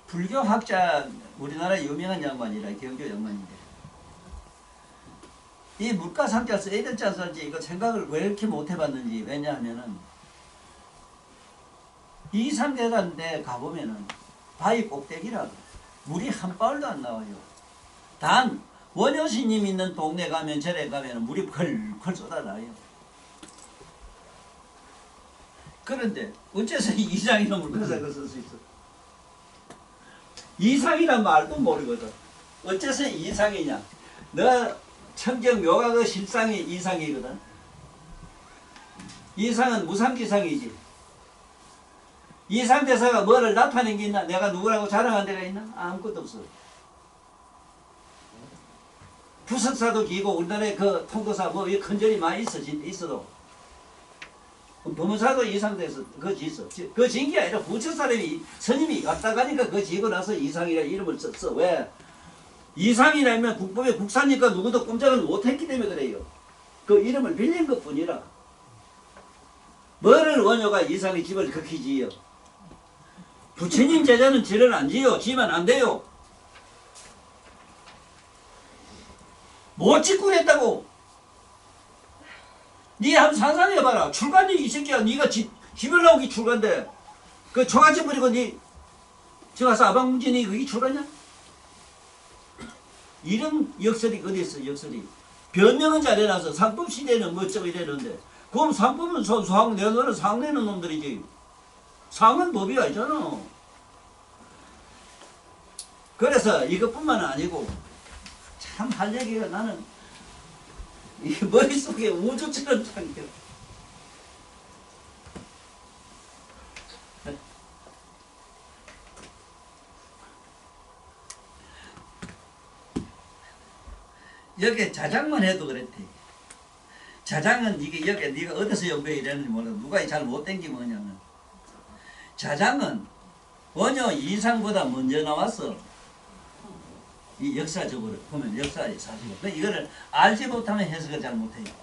Speaker 1: 불교학자 우리나라 유명한 양반이라 경교 양반인데 이 물가상자 써야 될지 안 쓸지 이거 생각을 왜 이렇게 못 해봤는지. 왜냐하면은 이상대단데 가보면은 바위 꼭대기라 물이 한 방울도 안 나와요. 단 원효스님 있는 동네 가면 절에 가면 물이 펄펄 쏟아나요. 그런데 어째서 이상이란 물가상을 쓸 수 있어? 이상이란 말도 모르거든. 어째서 이상이냐? 너 청정 묘각의 실상이 이상이거든. 이상은 무상지상이지. 이상대사가 뭐를 나타낸 게 있나? 내가 누구라고 자랑한 데가 있나? 아무것도 없어. 부석사도 기고 우리나라에 그 통도사 뭐 큰절이 많이 있어도 법무사도 이상돼서 그거 지었어. 그거 지은 게 아니라 부처 사람이 스님이 왔다 가니까 그거 지고 나서 이상이라 이름을 썼어. 왜? 이상이라면 국법의 국사니까 누구도 꼼짝을 못했기 때문에 그래요. 그 이름을 빌린 것 뿐이라. 뭐를 원효가 이상의 집을 극히 지어? 부처님 제자는 집을 안 지어. 지면 안 돼요. 못 짓고 그랬다고. 니 한번 상상해봐라. 출간이 이 새끼야. 니가 집을 나오기 출간데 그 초가집 버리고 니 저가서 아방문진이 그게 출간이야? 이런 역설이 어디 있어? 역설이 변명은 잘해놔서 상법 시대는 뭐 어쩌고 이래는데 그럼 상법은 소상 내놓으면 상 내는 놈들이지. 상은 법이 아니잖아. 그래서 이것뿐만 아니고 참 할 얘기가 나는 이 머릿속에 우주처럼 잠겨. 여기 자장만 해도 그랬대. 자장은 이게 여기 네가 어디서 연배에 이랬는지 몰라. 누가 잘 못된 게 뭐냐면 자장은 원효 이상보다 먼저 나왔어. 이 역사적으로 보면 역사의 사실. 이거를 알지 못하면 해석을 잘 못해요.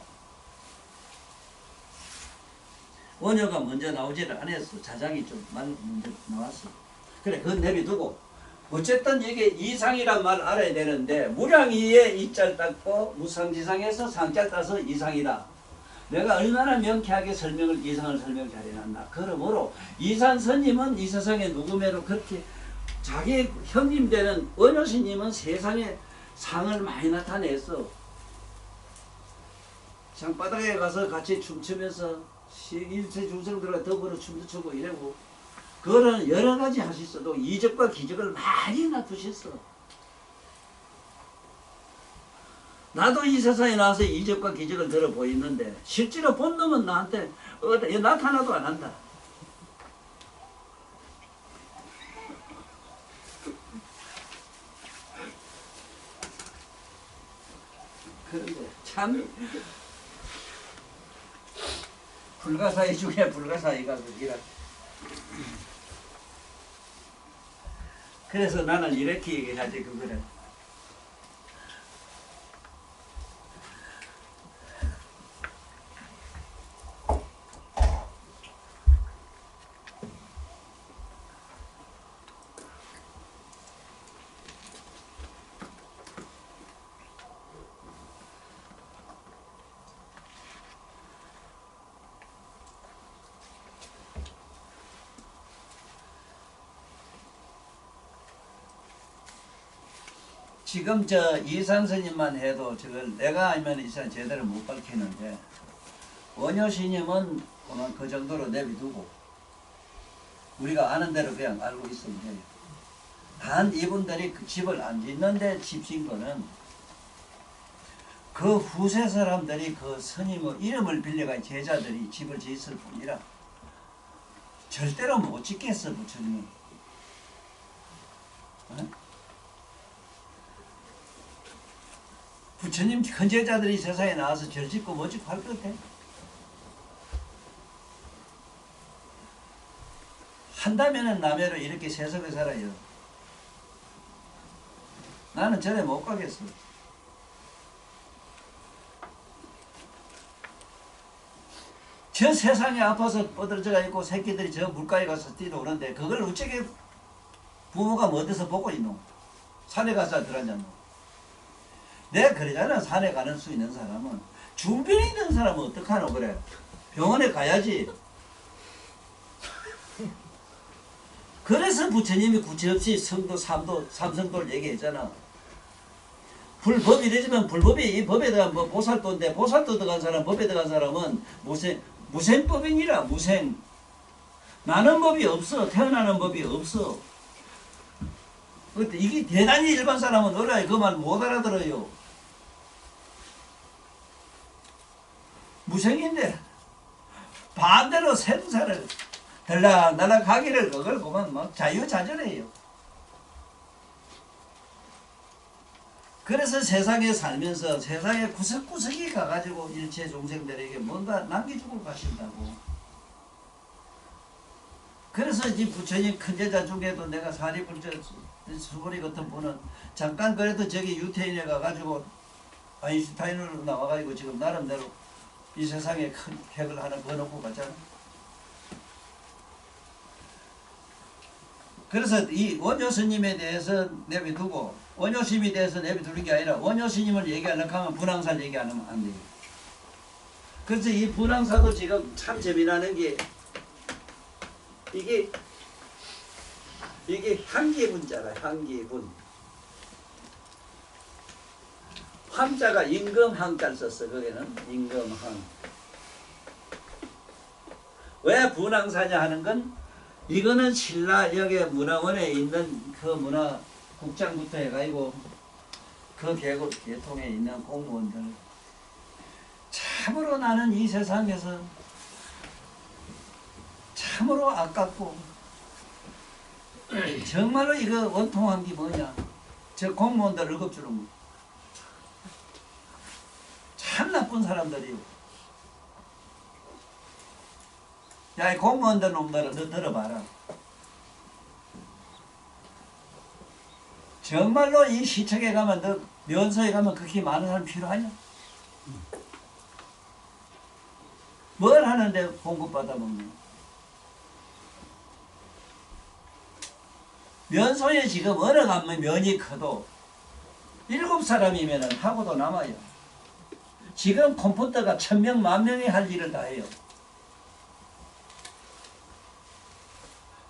Speaker 1: 원효가 먼저 나오지를 않았어. 자장이 좀 먼저 나왔어. 그래, 그건 내비두고. 어쨌든 이게 이상이란 말 알아야 되는데 무량이에 이자를 닦고 무상지상에서 상자 따서 이상이다. 내가 얼마나 명쾌하게 이상을 설명을 잘해놨나. 그러므로 이산 스님은 이 세상에 누구매로 그렇게 자기 형님 되는 원효 스님은 세상에 상을 많이 나타냈어. 장바닥에 가서 같이 춤추면서 일체 중생들과 더불어 춤도 추고 이러고 그거는 여러 가지 하셨어도 이적과 기적을 많이 나타셨어. 나도 이 세상에 나와서 이적과 기적을 들어 보이는데 실제로 본 놈은 나한테 나타나도 안 한다. 그런데 참 불가사의 중에 불가사의가 그기라. 그래서 나는 이렇게 얘기하지 그거를. 지금 저 이산 스님만 해도 저걸 내가 알면 이산 제대로 못 밝히는데 원효 스님은 그만 그 정도로 내비두고 우리가 아는 대로 그냥 알고 있으면 돼요. 단 이분들이 그 집을 안 짓는데 집 진 거는 그 후세 사람들이 그 스님의 이름을 빌려가 제자들이 집을 짓을 뿐이라 절대로 못 짓겠어 부처님은. 어? 부처님 큰 제자들이 세상에 나와서 절 짓고 뭐 짓고 할 것 같아? 한다면은 남해로 이렇게 세속에 살아요. 나는 절에 못 가겠어. 저 세상에 아파서 뻗어져가 있고 새끼들이 저 물가에 가서 뛰어오는데 그걸 어떻게 부모가 뭐 어디서 보고 있노? 산에 가서 들어앉았노? 내가 그러잖아. 산에 가는 수 있는 사람은. 준비해 있는 사람은 어떡하노 그래? 병원에 가야지. 그래서 부처님이 구체없이 성도 삼성도를 얘기했잖아. 불법이 되지만 불법이 이 법에 대한 뭐 보살도인데 보살도 들어간 사람 법에 들어간 사람은 무생법이니라. 무생. 나는 법이 없어. 태어나는 법이 없어. 이게 대단히 일반 사람은 어려요. 그 말 못 알아들어요. 무생인데 반대로 생사를 들락날락 하기를 그걸 보면 막 자유자재해요. 그래서 세상에 살면서 세상에 구석구석에 가가지고 일체众생들에게 뭔가 남겨주고 가신다고. 그래서 이 부처님 큰 제자 중에도 내가 사리불저 수보리 같은 분은 잠깐 그래도 저기 유태인에 가가지고 아인슈타인으로 나와가지고 지금 나름대로 이 세상에 큰 획을 하나 그어놓고 갔잖아. 그래서 이 원효 스님에 대해서 내비두고 원효 스님에 대해서 내비두는 게 아니라 원효 스님을 얘기하려고 하면 분황사를 얘기하면 안 돼요. 그래서 이 분황사도 지금 참 재미나는 게 이게 향기분자라. 향기분. 함자가 임금항자를 썼어. 거기는 임금항. 왜 분황사냐 하는 건 이거는 신라역의 문화원에 있는 그 문화국장부터 해가지고 그 계통에 있는 공무원들. 참으로 나는 이 세상에서 참으로 아깝고 정말로 이거 원통한 게 뭐냐. 저 공무원들 월급 주는 거. 참 나쁜 사람들이요. 야, 이 공무원들 놈들아, 너 들어봐라. 정말로 이 시청에 가면, 너 면서에 가면 그렇게 많은 사람 필요하냐? 뭘 하는데 공급 받아먹냐? 면소에 지금 어느 가면 면이 커도 7사람이면 하고도 남아요. 지금 컴퓨터가 1000명, 10,000명이 할 일을 다 해요.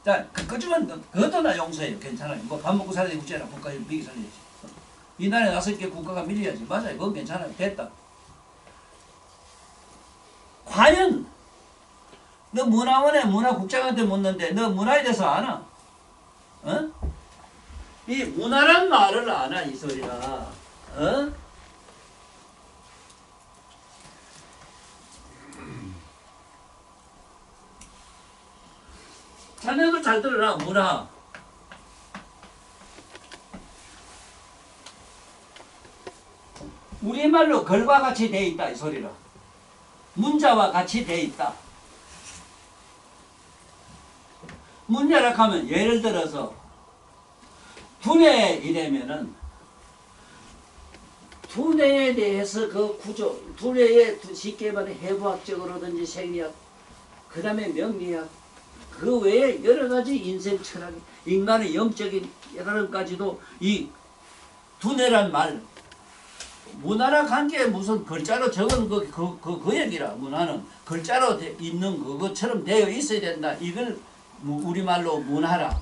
Speaker 1: 자, 그거지만 그것도 나 용서해요. 괜찮아요. 뭐 밥 먹고 살아야 되지 않아. 국가에 미기 살려야지. 이 나라에 5개 국가가 밀려야지. 맞아요. 그건 괜찮아요. 됐다. 과연 너 문화원에 문화국장한테 묻는데 너 문화에 대해서 아나? 어? 이 문화란 말을 아나 이 소리가. 어? 자네도 잘 들어라. 문화. 우리말로 글과 같이 돼 있다 이 소리라. 문자와 같이 돼 있다. 문자라 하면 예를 들어서 두뇌 이래면은 두뇌에 대해서 그 구조, 두뇌의 쉽게 말해 해부학적으로든지 생리학, 그 다음에 명리학, 그 외에 여러 가지 인생 철학, 인간의 영적인 깨달음까지도 이 두뇌란 말, 문화라 관계 무슨 글자로 적은 그 얘기라. 문화는 글자로 있는 그것처럼 되어 있어야 된다. 이걸 우리말로 문화라.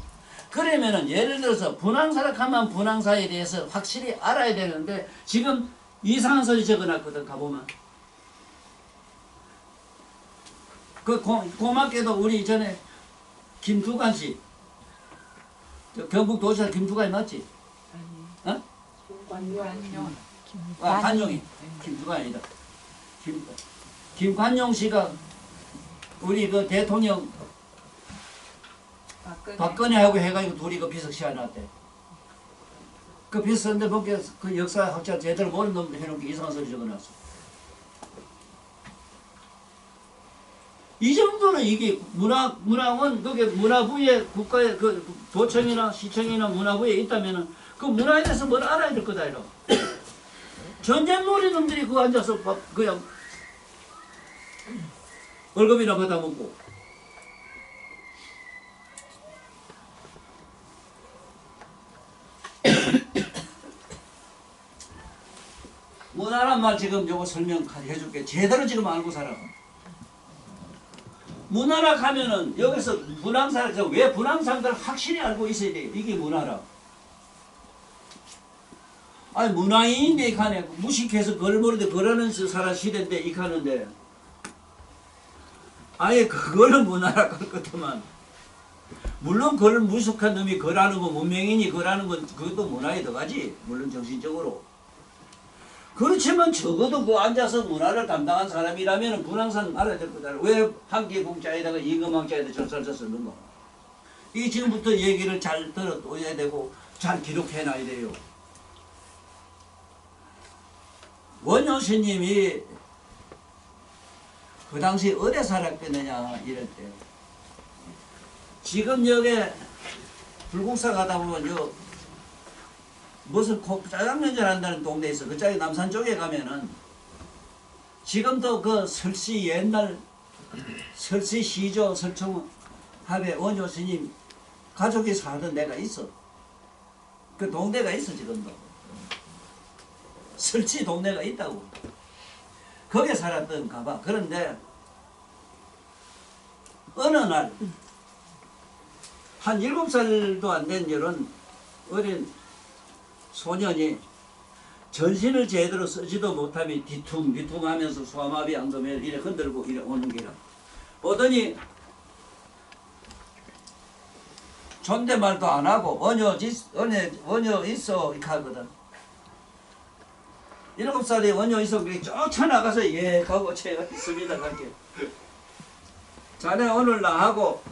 Speaker 1: 그러면은 예를 들어서 분황사라 하면 분황사에 대해서 확실히 알아야 되는데 지금 이상한 소리 적어놨거든. 가보면 그 고맙게도 우리 전에 김두관 씨, 경북 도지사 김두관이 맞지? 어?
Speaker 4: 관용.
Speaker 1: 아, 관용이 김두관이 아니다. 김관용 씨가 우리 그 대통령 박근혜하고 해가지고 둘이 그 비석 시해놨대. 그 비석인데 보니까 그 역사학자 제대로 모르는 놈들 해놓고 이상한 소리 적어놨어. 이 정도는 이게 문화원, 그게 문화부에 국가의 그 도청이나 시청이나 문화부에 있다면은 그 문화에 대해서 뭘 알아야 될 거다, 이러. 전쟁놀이 놈들이 그거 앉아서 그냥 월급이나 받아먹고. 문화란 말 지금 요거 설명해 줄게. 제대로 지금 알고 살아. 문화라 하면은 여기서 분황사를 왜 분황상들을 확실히 알고 있어야 돼. 이게 문화라. 아니 문화인인데 이카네 무식해서 그걸 모르는데 그러는 사람 시대인데 이카는데 아예 그거는 문화라 그렇거든만. 물론 그걸 무식한 놈이 그러는 거 문명인이 그러는 건 그것도 문화에 들어가지. 물론 정신적으로. 그렇지만 적어도 그 앉아서 문화를 담당한 사람이라면 분황사는 알아야 될 거다. 왜 한끼 공짜에다가 임금왕자에다 전설서 쓰는 거? 이 지금부터 얘기를 잘 들어둬야 되고 잘 기록해놔야 돼요. 원효 스님이 그 당시 어디 살았겠느냐 이럴 때 지금 여기 불국사 가다 보면 요 무슨 짜장면질 한다는 동네에 있어. 그쪽에 남산 쪽에 가면은 지금도 그 설씨 옛날 설씨 시조 설총합에 원효 스님 가족이 살던 데가 있어. 그 동네가 있어 지금도. 설치 동네가 있다고. 거기에 살았던가 봐. 그런데 어느 날 한 7살도 안 된 이런 어린 소년이 전신을 제대로 쓰지도 못하며 뒤퉁뒤퉁 하면서 소아마비 앙금에 이래 흔들고 이래 오는 기라. 오더니 존댓말도 안 하고 원효 있어 이렇게 하거든. 7살에 원효 있어 쫓아나가서 예 가고 제가 있습니다 갈게. 자네 오늘 나하고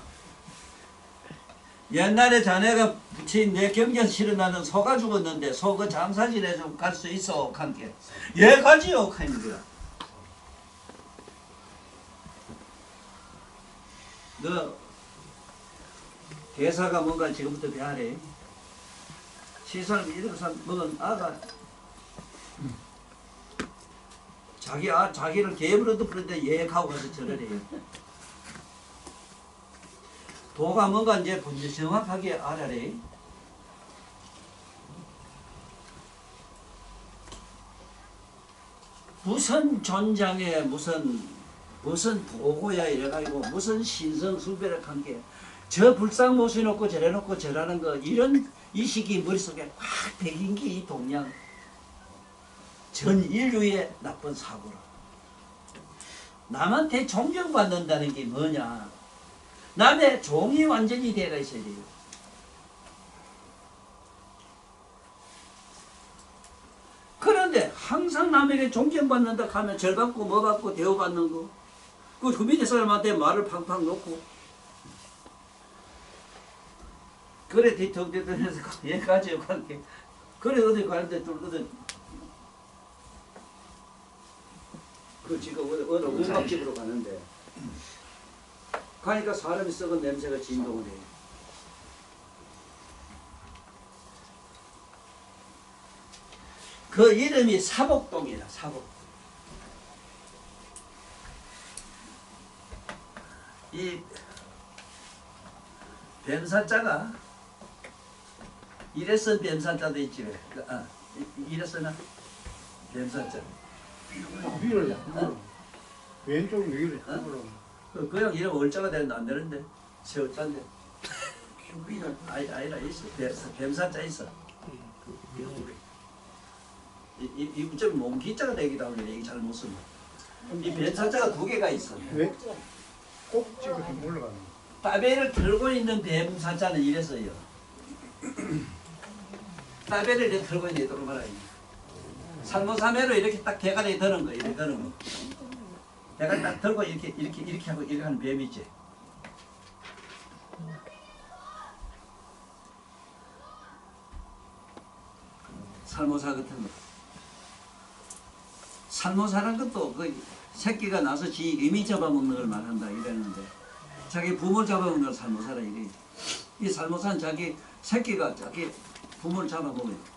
Speaker 1: 옛날에 자네가 부친 내 경전 실어나는 소가 죽었는데 소 그 장사진에 좀 갈 수 있어 함께. 예 가지요 하는 거야. 너 대사가 뭔가 지금부터 배하래. 시설 7살 먹은 아가 자기를 개부로 덮는데 예 가고 가서 절을 해요. 도가 뭔가 이제 정확하게 알아래. 무슨 전장에 무슨 보고야 이래가지고 무슨 신성수배를 한 게 저 불상 모셔놓고 저래놓고 저라는 거 이런 이식이 머릿속에 확 배긴 게 이 동양 전 인류의 나쁜 사고라. 남한테 존경받는다는 게 뭐냐. 남의 종이 완전히 되어 있어야 돼요. 그런데 항상 남에게 존경받는다 하면 절 받고 뭐 받고 대우받는 거. 그 밑에 사람한테 말을 팡팡 놓고 그래 뒤통뒤통해서 얘 가지고 갈게. 그래 어디 가는데 좀 어디 그 지금 어느 문밥집으로 가는데 가니까 사람이 썩은 냄새가 진동을 해요. 그 이름이 사복동이라 사복. 이 뱀사자가 이래서 뱀사자도 있지 왜? 이래서나 뱀사자.
Speaker 3: 위를 약간 왼쪽 위를 약간
Speaker 1: 그냥 이름 얼자가 되는데 안 되는데 세월자인데
Speaker 2: 준비가
Speaker 1: 아니라 있어. 뱀사자 있어. 이 문점이 몽기자가 되기도 하는데 이게 잘 못 쓰면 이 뱀사자가 두 개가 있어.
Speaker 3: 왜? 꼭지가 좀 올라가는 거.
Speaker 1: 따베를 들고 있는 뱀사자는 이래서요. 따베를 이렇게 들고 있는 게 말아요. 살모사매로 이렇게 딱 대가리 드는 거, 이렇게 드는 거. 대가리 딱 들고 이렇게 하고 이렇게 하는 뱀이 있지. 살모사 같은 거. 살모사란 것도 그 새끼가 나서 지 이미 잡아먹는 걸 말한다 이랬는데 자기 부모를 잡아먹는 걸 살모사라 이래. 이 살모사는 자기 새끼가 자기 부모를 잡아먹어요.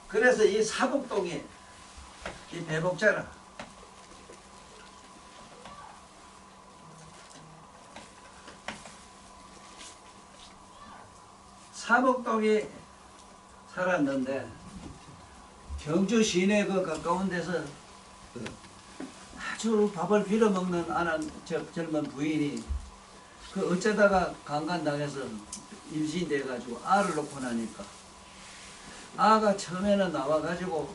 Speaker 1: 그래서 이 사복동에 이 배복자라 사복동에 살았는데 경주 시내 그 가까운 데서 아주 밥을 빌어먹는 젊은 부인이 그 어쩌다가 강간당해서 임신돼가지고 알을 놓고 나니까 아가 처음에는 나와가지고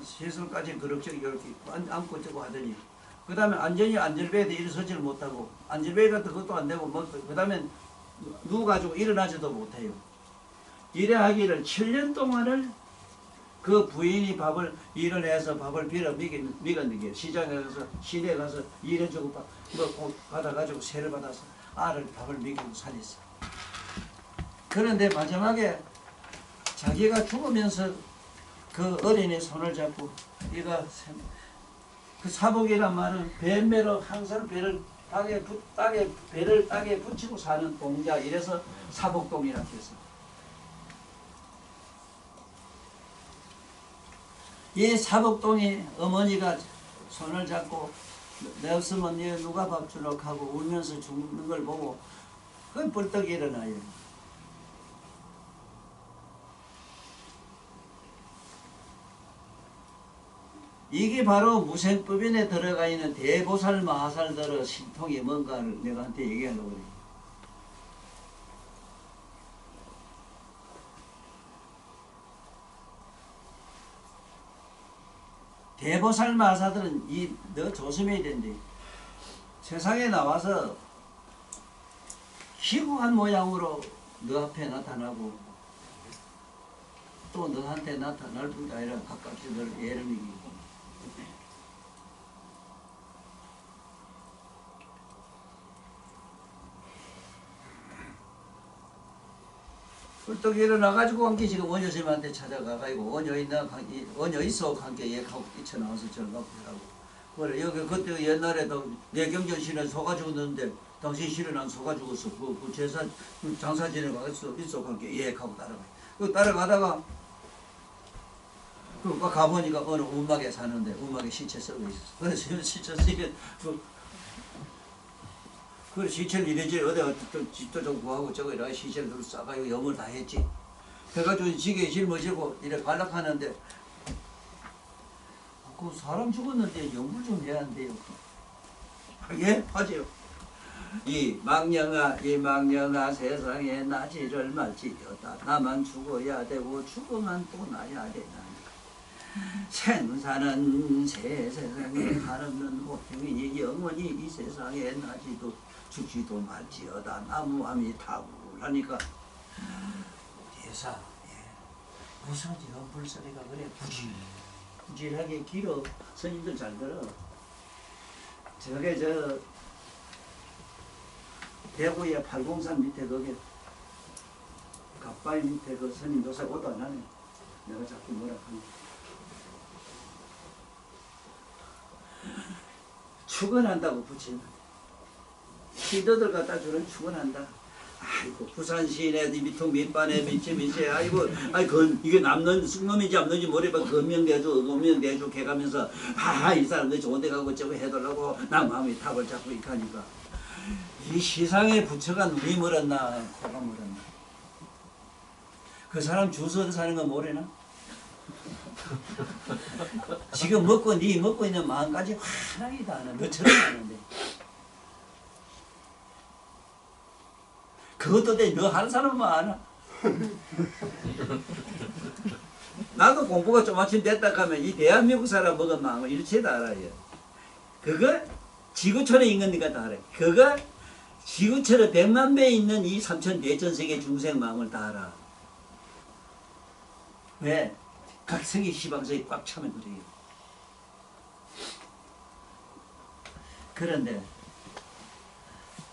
Speaker 1: 시술까지 그럭저럭 이렇게 안고 저고 하더니 그 다음에 안전히 안절배에도 일어서지를 못하고 안절배 같은 것도 안 되고 그 다음에 누워가지고 일어나지도 못해요. 이래 하기를 7년 동안을 그 부인이 일을 해서 밥을 빌어 먹였는 게 시장에 가서 시내에 가서 일해주고 뭐 받아가지고 세를 받아서 알을 밥을 먹이고 살렸어. 그런데 마지막에 자기가 죽으면서 그 어린이 손을 잡고 그 사복이란 말은 뱀매로 항상 배를 땅에 붙이고 사는 동자 이래서 사복동이라고 했어. 이 사복동이 어머니가 손을 잡고 내 없으면 네 누가 밥 주러 하고 울면서 죽는 걸 보고 그 벌떡 일어나요. 이게 바로 무생법인에 들어가 있는 대보살 마하살들의 신통이 뭔가를 내가 한테 얘기하려고 그래. 대보살 마하사들은 너 조심해야 된대. 세상에 나와서 희구한 모양으로 너 앞에 나타나고 또 너한테 나타날 뿐 아니라 가깝게 너를 예를 미기고 훌떡 일어나가지고 함께 지금 원효스님한테 찾아가가지고 원효 있어 함께 얘하고 뛰쳐나와서 저를 갖고 하라고. 그래 여기 그때 옛날에도 내경전 시내 소가 죽었는데 당신 실은 안 소가 죽었어. 그 제사 장사 지내고 있어 함께 얘하고 따라가. 그 따라가다가 그 가보니까 어느 움막에 사는데 움막에 시체 썩어 있었어. 그래서 시체 썩은 그 시체를 이래저래 어디 집도 좀 구하고 저거 이렇게 시체를 들어 싸가지고 염을 다 했지. 그래가지고 지게 짊어지고 이래 갈락하는데 그 사람 죽었는데 염불 좀 해야 한대요. 예? 하지요. 이 망령아 세상에 나지를 말지어다. 나만 죽어야 되고 죽으면 또 나야 되나. 생사는 세상에 한없는 고통이니 영원히 이 세상에 나지도 죽지도 말지어다. 나무함이 타불하니까 대사 무슨 연불소리가 그래 부질하게 길어. 스님들 잘 들어. 저게 대구의 팔공산 밑에 거기 갓바위 밑에 그 스님 요새 옷도 안 하네. 내가 자꾸 뭐라 하네. 축원한다고 붙이는 기도들 갖다 주는 축원한다. 아이고 부산 시내 미통 밑반에 밑에 아이고 이게 남는 쑥놈인지 없는지 모르겠지만 건명대주 건명대주 개가면서 이 사람들 좋은데 가고 저거 해달라고 나 마음이 탑을 잡고 이카니까 이 시상에 부처가 눈이 멀었나 코가 멀었나. 그 사람 주소를 사는 거 모르나? 지금 먹고 있는 마음까지 환하게 다 아는 너처럼 아는데 그것도 너 하는 사람만 아나? 나도 공부가 조마침 됐다 하면 이 대한민국 사람 먹은 마음을 일체 다 알아요. 그거 지구촌에 있는 니가 다 알아. 그거 지구촌에 100만 배 있는 이 3천 대천 세계 중생 마음을 다 알아. 왜? 각성이 시방성이 꽉 차면 그래요. 그런데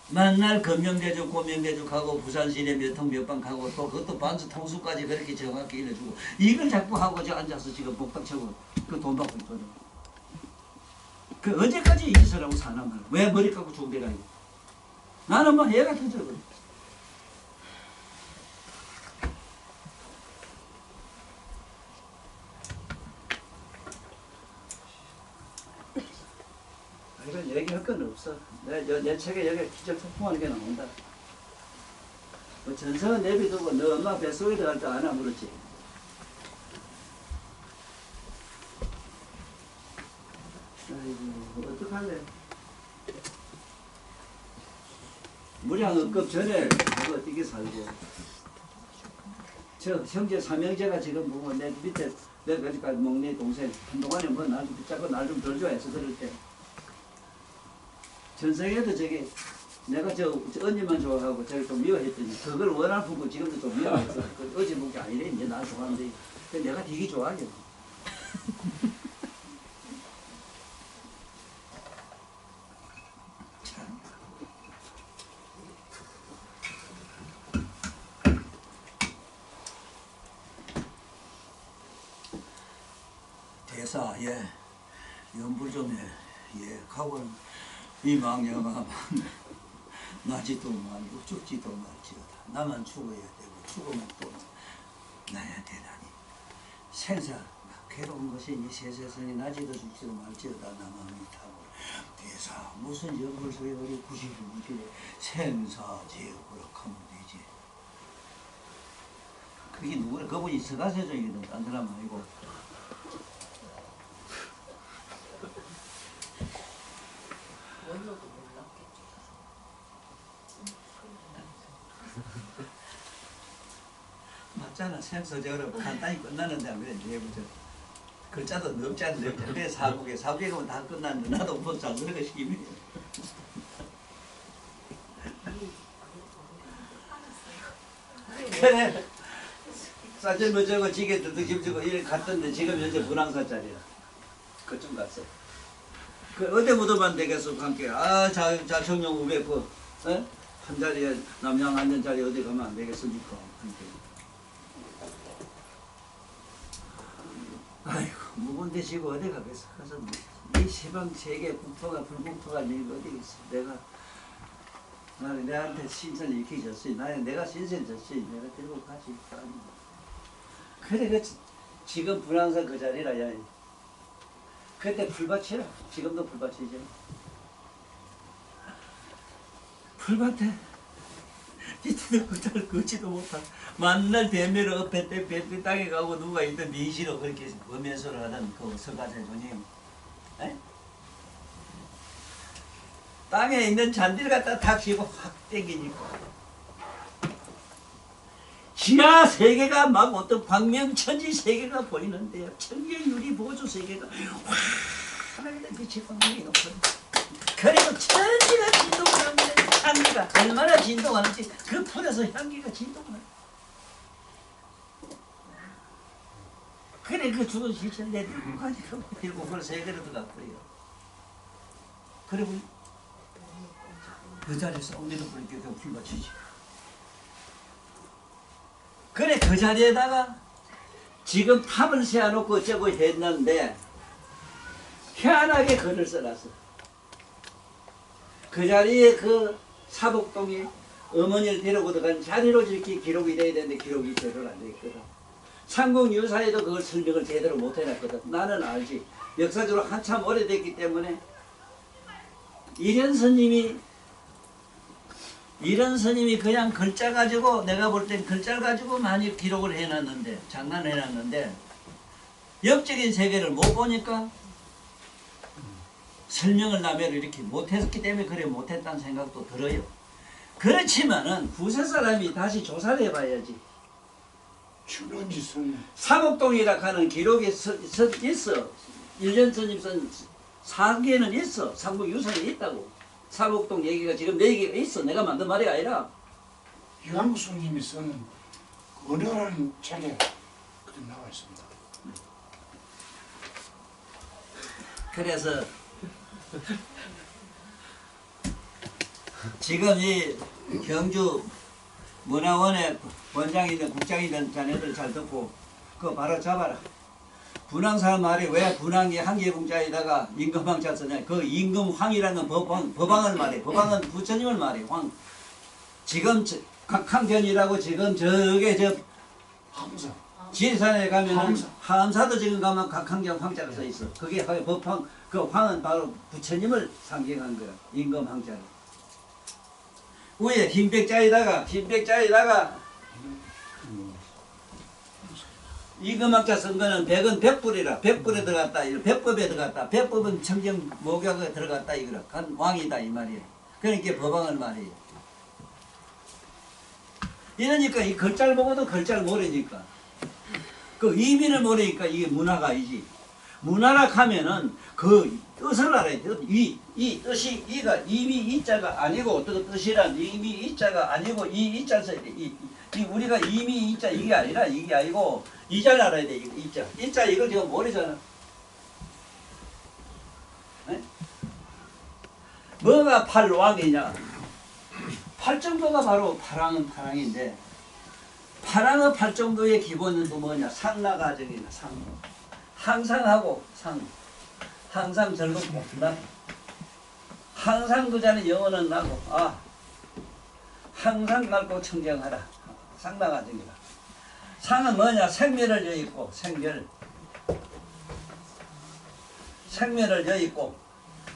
Speaker 1: 만날 금명대주 고명대주 가고 부산시내 몇 통 몇 방 가고 또 그것도 반수 통수까지 그렇게 정확히 일러주고 이걸 자꾸 하고 저 앉아서 지금 목닥치고 그 돈 받고 있거든. 그 언제까지 이 짓을 하고 사나 말이야. 왜 머리 깎고 좋은 데가 있고 나는 뭐 해가 터져 그래. 이건 얘기할 건 없어. 내 책에 여기 기적 소풍하는 게 나온다. 뭐 전생은 내비두고 너 엄마 뱃속에 들어갈 때 안아 물었지. 아이고 어떡할래. 무량업급 전에 내가 어떻게 살고 저 형제 삼형제가 지금 보고 내 밑에 내가 아직까지 먹네 동생 한동안에 뭐 날 좀 붙잡고 날 좀 덜 좋아해서 그럴 때 전생에도 저기 내가 저 언니만 좋아하고 저기 좀 미워했더니 그걸 원할 보고 지금도 좀 미워했어. 어제 본 게 아니래. 이제 나 좋아하는데 내가 되게 좋아하게. 참. 대사 연불 좀 해. 가고는 이 망령아 나지도 말고 죽지도 말지어다. 나만 죽어야 되고 죽으면 또 나야 되나니 생사 괴로운 것이 이 세세성이 나지도 죽지도 말지어다. 나 마음이 타고 대사 무슨 연불소에 우리 96일에 생사제구라 하면 되지. 그게 누구래? 그분이 서가세종이거든. 딴 사람 아니고.
Speaker 4: 원로도 몰랐겠죠.
Speaker 1: 맞잖아. 생서제라고 간단히 끝나는데 왜 내부죠? 글자도 넓지 않은데 왜 사국에 가면 다 끝났는데 나도 뭐 장르가 시키면 그래. 사실 뭐 저거 지게 드득집지고 일 갔던데 지금 현재 분황사짜리야. 그쯤 갔어. 그 어디 묻어만 되겠어 함께. 자청용 500번 한 자리에 남양 앉은 자리 어디 가면 안 되겠습니까? 함께. 아이고 무군대 지고 어디 가겠어. 가서 이 시방 세계 국토가 불국토가 아닌 어디 있어. 나는 내한테 신선을 이렇게 줬으니 내가 신선 줬으니 내가 들고 가지. 그래 지금 분황사 그 자리라 야. 그때 풀밭이라. 지금도 풀밭이지. 풀밭에 뒤도 그자를 걷지도 못한 만날 대매를 엎에 땅에 가고 누가 있던 민시로 그렇게 범연소를 하던 그 서가세존님 땅에 있는 잔디를 갖다 탁 쥐고 확 땡기니까 지하 세계가 막 어떤 광명천지 세계가 보이는데요. 청계유리 보조 세계가 환하게 빛이 광명이 높거든요. 그리고 천지가 진동하는데 향기가 얼마나 진동하는지 그 풀에서 향기가 진동하는. 그래 그 죽은 실체를 내들고 가니까 들고 그걸 세계로 들어갔고요. 그리고 그 자리에서 엉덩이를 부리게 그 풀받치지. 그래 그 자리에다가 지금 탑을 세워놓고 어쩌고 했는데 희한하게 글을 써놨어. 그 자리에 그 사복동이 어머니를 데리고 들어간 자리로 이렇게 기록이 돼야 되는데 기록이 제대로 안 돼 있거든. 삼국유사에도 그걸 설명을 제대로 못 해놨거든. 나는 알지. 역사적으로 한참 오래됐기 때문에 이런 스님이 그냥 글자 가지고 내가 볼 땐 글자 가지고 많이 기록을 해놨는데 장난해놨는데 영적인 세계를 못 보니까 설명을 남해로 이렇게 못했기 때문에 그래 못했다는 생각도 들어요. 그렇지만은 구세 사람이 다시 조사를 해봐야지.
Speaker 2: 출연지 선
Speaker 1: 사복동이라 하는 기록이 있어. 1년 스님 쓴 사기에는 있어. 삼국유사에 있다고. 사복동 얘기가 지금 내 얘기가 있어. 내가 만든 말이 아니라.
Speaker 2: 유한구 스님이 쓴 은혜라는 책에 그렇게 나와 있습니다.
Speaker 1: 그래서 지금 이 경주 문화원의 원장이든 국장이든 자네들 잘 듣고 그거 바로 잡아라. 분황사 말이 왜 분황이 한계붕자에다가 임금황자 쓰냐. 그 임금황이라는 법왕을 말해. 법왕은 부처님을 말해. 황. 지금 각항견이라고 지금 저게 저
Speaker 2: 항상
Speaker 1: 지리산에 가면은
Speaker 2: 항사.
Speaker 1: 함사도 지금 가면 각항견 황자가 써 있어. 그게 법황. 그 황은 바로 부처님을 상징한 거야. 임금황자를. 위에 흰백자에다가 임금황자 쓴 거는 백은 백불이라. 백불에 들어갔다. 백법에 들어갔다. 백법은 청정 목약에 들어갔다. 이거라. 간 왕이다 이 말이에요. 그러니까 법왕을 말이에요. 이러니까 이 글자를 보고도 글자를 모르니까. 그 의미를 모르니까 이게 문화가 아니지. 문화라 하면은 그 뜻을 알아야 돼. 이 뜻이 이가 이미 이자가 아니고 그 뜻이란 이미 이자가 아니고 이 이자를 써야 돼. 이 우리가 이미 이자 이게 아니라 이게 아니고 이자를 알아야 돼. 이자 이걸 지금 모르잖아. 네? 뭐가 팔왕이냐? 팔정도가 바로 파랑인데 파랑의 팔정도의 기본은 또 뭐냐? 상나가정이나 상. 항상 하고 항상 즐겁고 나 항상 그 자는 영원은 나고 항상 맑고 청정하라. 상나가정이라. 상은 뭐냐? 생멸을 여있고 생멸을 여있고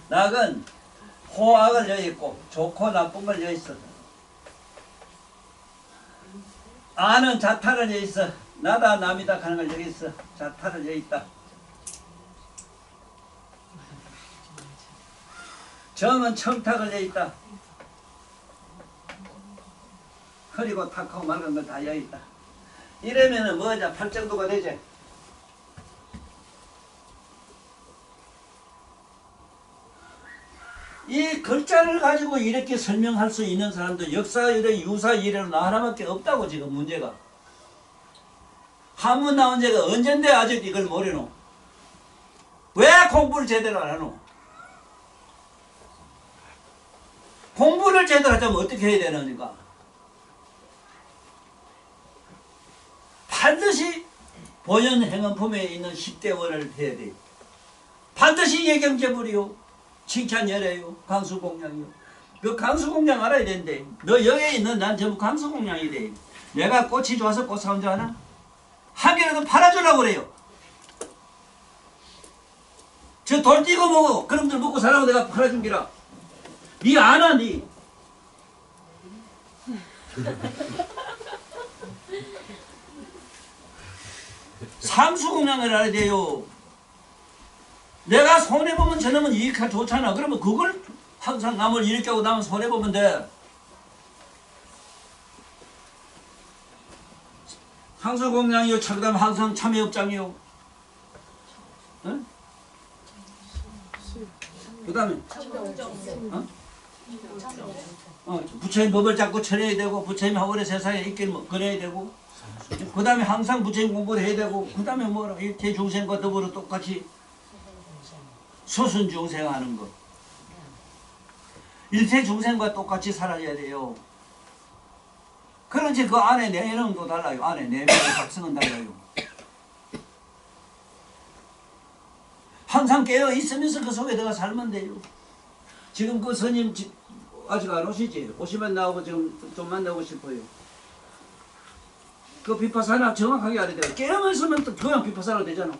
Speaker 1: 낙은 호악을 여있고 좋고 나쁜 걸 여있어. 아는 자타를 여있어. 나다 남이다 하는 걸 여있어. 자타를 여있다. 정은 청탁을 여있다. 흐리고 탁하고 맑은 걸 다 여있다. 이러면은 뭐냐? 팔정도가 되지. 이 글자를 가지고 이렇게 설명할 수 있는 사람도 역사 이래 유사 이래로 나 하나밖에 없다고. 지금 문제가 한문 나온 지가 언젠데 아직 이걸 모르노? 왜 공부를 제대로 안 하노? 공부를 제대로 하자면 어떻게 해야 되는가? 반드시 본연 행언품에 있는 10대 원을 해야 돼. 반드시 예경제불이요. 칭찬열애요. 강수공양이요. 그 강수공양 알아야 되는데 너 여기에 있는 난 전부 강수공양이 돼. 내가 꽃이 좋아서 꽃 사온 줄 아나? 한 개라도 팔아주려고 그래요. 저 돌 띄고 먹어. 그놈들 먹고 살라고 내가 팔아준 기라. 니 아나 니. 상수공양을 알아야 돼요. 내가 손해보면 저놈은 이익하 좋잖아. 그러면 그걸 항상 남을 일으키고 나면 손해보면 돼. 상수공양이요. 그 다음 항상 참여업장이요. 응? 그 다음에 부처님 법을 잡고 처리해야 되고 부처님 하월의 세상에 있길 그래야 되고 그 다음에 항상 부처님 공부를 해야 되고 그 다음에 뭐라 일체 중생과 더불어 똑같이 소순 중생하는 것. 일체 중생과 똑같이 살아야 돼요. 그런지 그 안에 내용도 달라요. 안에 내면의 각성은 달라요. 항상 깨어 있으면서 그 속에 내가 살면 돼요. 지금 그 스님 아직 안 오시지? 오시면 나오고 지금 좀 만나고 싶어요. 그 비파사나 정확하게 알아야 돼요. 깨어만 있으면 또 그냥 비파사나 되잖아.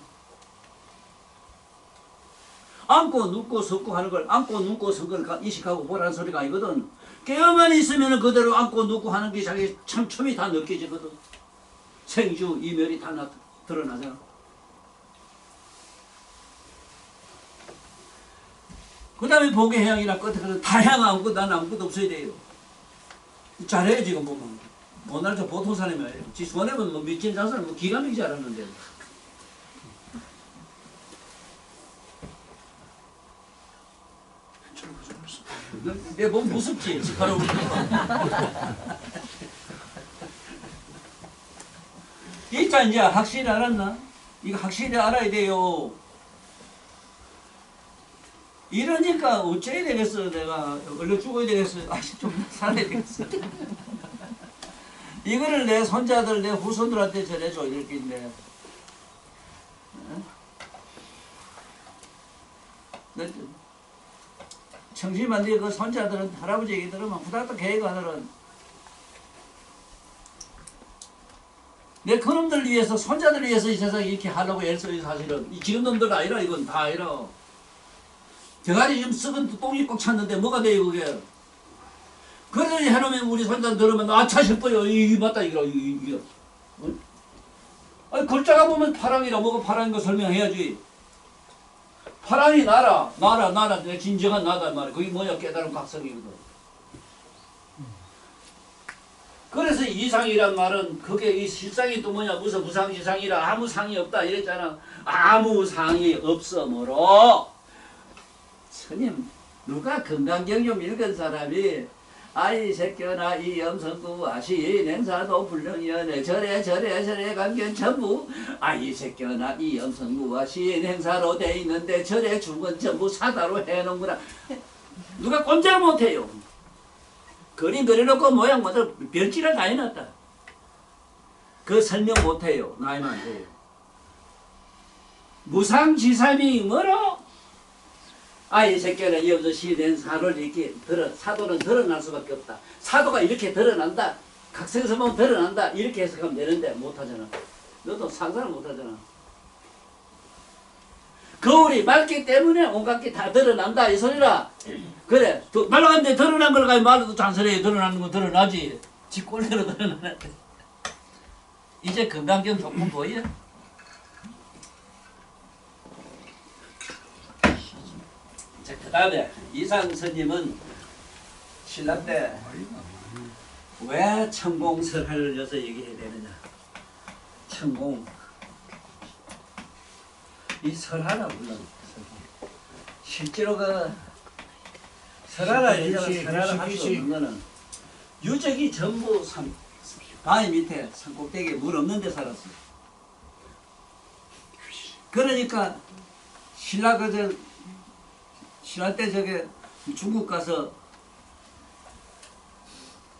Speaker 1: 앉고 눕고 섰고 하는 걸 앉고 눕고 선 걸 인식하고 보라는 소리가 아니거든. 깨어만 있으면 그대로 앉고 눕고 하는 게 자기 춤이 다 느껴지거든. 생주 이멸이 다 드러나잖아. 그 다음에 보계해양이나 끝에 다양 아무것도 난 아무것도 없어야 돼요. 잘해 지금 보면. 오늘 저 보통 사람이 아니에요. 지 손해면 뭐 미친 자사는 뭐 기가 막히지 않았는데. 내 몸 무섭지? 직하러 이자 이제 확실히 알았나? 이거 확실히 알아야 돼요. 이러니까 어째야 되겠어. 내가 얼른 죽어야 되겠어. 아직 좀 살아야 되겠어. 이거를 내 손자들, 내 후손들한테 전해줘. 이렇게 있네. 청심한 뒤에 그 손자들은 할아버지 얘기 들으면 후다닥 계획하들은 내 그놈들 위해서 손자들 위해서 이 세상에 이렇게 하려고 애써요. 사실은 이 지금 놈들 아니라 이건 다 아니라 대가리 지금 썩은 똥이 꽉 찼는데 뭐가 돼요 그게. 그러더니 해놓으면 우리 손자들 들으면 아차 싶어요. 이게 맞다 이거 이거. 어? 아니 글자가 보면 파랑이라 뭐가 파랑인 거 설명해야지. 파랑이 나라 내 진정한 나다 말이야. 그게 뭐야 깨달은 각성이거든. 그래서 이상이란 말은 그게 이 실상이 또 뭐냐 무슨 무상지상이라 아무 상이 없다 이랬잖아. 아무 상이 없으므로 스님 누가 건강경좀 읽은 사람이 아이 새끼나 이 염성구와시 냉사도 불능이여네 절에 감견 전부 아이 새끼나 이 염성구와시 냉사로 돼 있는데 절에 죽은 전부 사다로 해놓는구나. 누가 꼼짝 못해요. 그림 그려놓고 모양 뭐들 별지를 다 해놨다. 그 설명 못해요. 나이만 돼요. 무상지삼이 뭐로? 아이 새끼는 여기서 시된 사를 이렇게 사도는 드러날 수밖에 없다. 사도가 이렇게 드러난다. 각성에서 보면 드러난다. 이렇게 해석하면 되는데 못하잖아. 너도 상상을 못하잖아. 거울이 맑기 때문에 온갖 게 다 드러난다 이 소리라. 그래 말라간데 드러난 걸 가지고 말도 잔소리에 드러나는 거 드러나지. 지 꼴대로 드러나는데. 이제 건강경 조금 보여? 자, 그 다음에 이상 스님은 신라 때 왜 천공설화를 여기서 얘기해야 되느냐. 천공 이 설화라 물론 실제로 그 설화라 얘기하면 설화를 할 수 없는 거는 유적이 전부 바위 밑에 산꼭대기에 물 없는 데 살았어요. 그러니까 신라 때 저게 중국 가서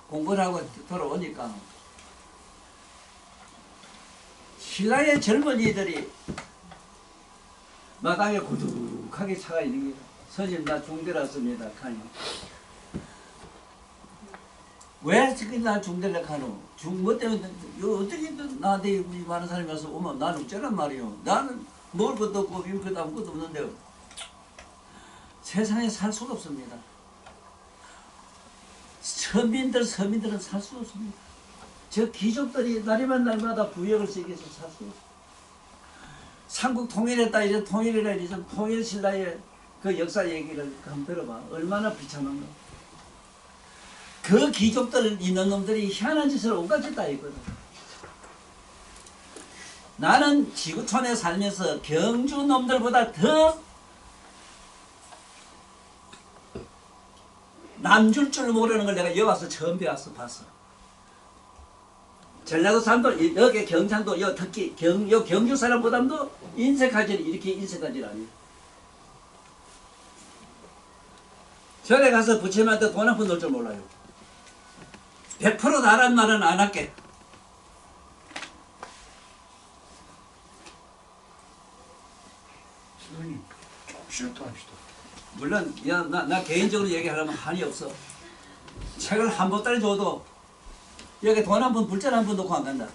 Speaker 1: 공부를 하고 돌아오니까 신라의 젊은이들이 마당에 고독하게 차가 있는 게 스님 나 중대랐습니다. 왜 지금 나 중대를 하노? 뭐 때문에 어떻게 나한테 많은 사람이 와서 오면 나는 어쩌란 말이요. 나는 먹을 것도 없고 입을 것도 아무것도 없는데 세상에 살 수가 없습니다. 서민들은 살 수 없습니다. 저 귀족들이 날마다 부역을 쓰기 위해서 살 수 없습니다. 삼국 통일했다 이제 통일이라 이제 통일신라의 그 역사 얘기를 한번 들어봐. 얼마나 비참한가. 그 귀족들 있는 놈들이 희한한 짓을 온갖 짓 다 했거든. 나는 지구촌에 살면서 경주 놈들보다 더 남줄 줄 모르는 걸 내가 여기 와서 처음 배웠어. 봤어. 전라도 사람들 여기 경상도 특히 경주 사람보다도 인색하지 이렇게 인색하지 않아요. 절에 가서 부처님한테 돈 한 푼 넣을 줄 몰라요. 100% 나란 말은 안 할게.
Speaker 2: 선생님 좀 쉬었다 합시다.
Speaker 1: 물론 나 개인적으로 얘기하려면 한이 없어. 책을 한 보따리 줘도 여기 돈 한 푼 불잔 한 푼 놓고 안 간다.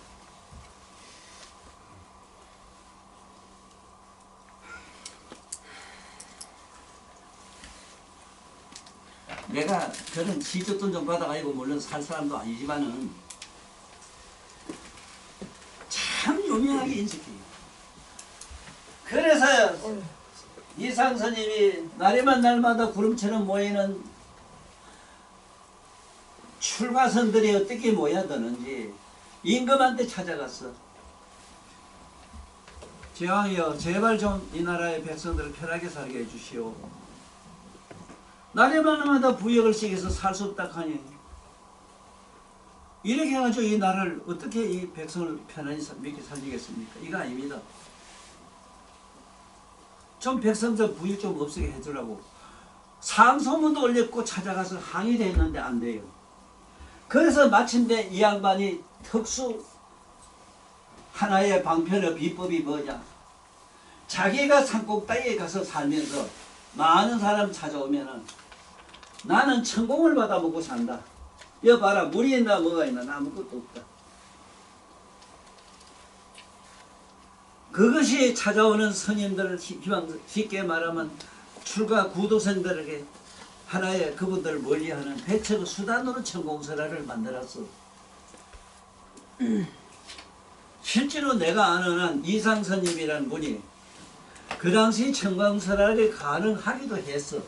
Speaker 1: 내가 그런 시주돈 좀 받아가지고 물론 살 사람도 아니지만은 참 유명하게 인식해. 그래서 이상스님이 날이면 날마다 구름처럼 모이는 출가선들이 어떻게 모여드는지 임금한테 찾아갔어. 제왕이여, 제발 좀 이 나라의 백성들을 편하게 살게 해주시오. 날이면 날마다 부역을 시켜서 살 수 없다 하니 이렇게 해가지고 이 나라를 어떻게 이 백성을 편안히 믿게 살리겠습니까? 이거 아닙니다. 좀 백성들 부역 좀 없게 해주라고 상소문도 올렸고 찾아가서 항의도 했는데 안 돼요. 그래서 마침내 이 양반이 특수 하나의 방편의 비법이 뭐냐, 자기가 산꼭대기에 가서 살면서 많은 사람 찾아오면은 나는 천공을 받아 먹고 산다. 여기 봐라, 물이 있나 뭐가 있나, 아무것도 없다. 그것이 찾아오는 스님들을 쉽게 말하면 출가 구도생들에게 하나의 그분들을 멀리하는 배척의 수단으로 천공설화를 만들었어. 실제로 내가 아는 한 이상스님이라는 분이 그 당시 천공설화를 가능하기도 했어.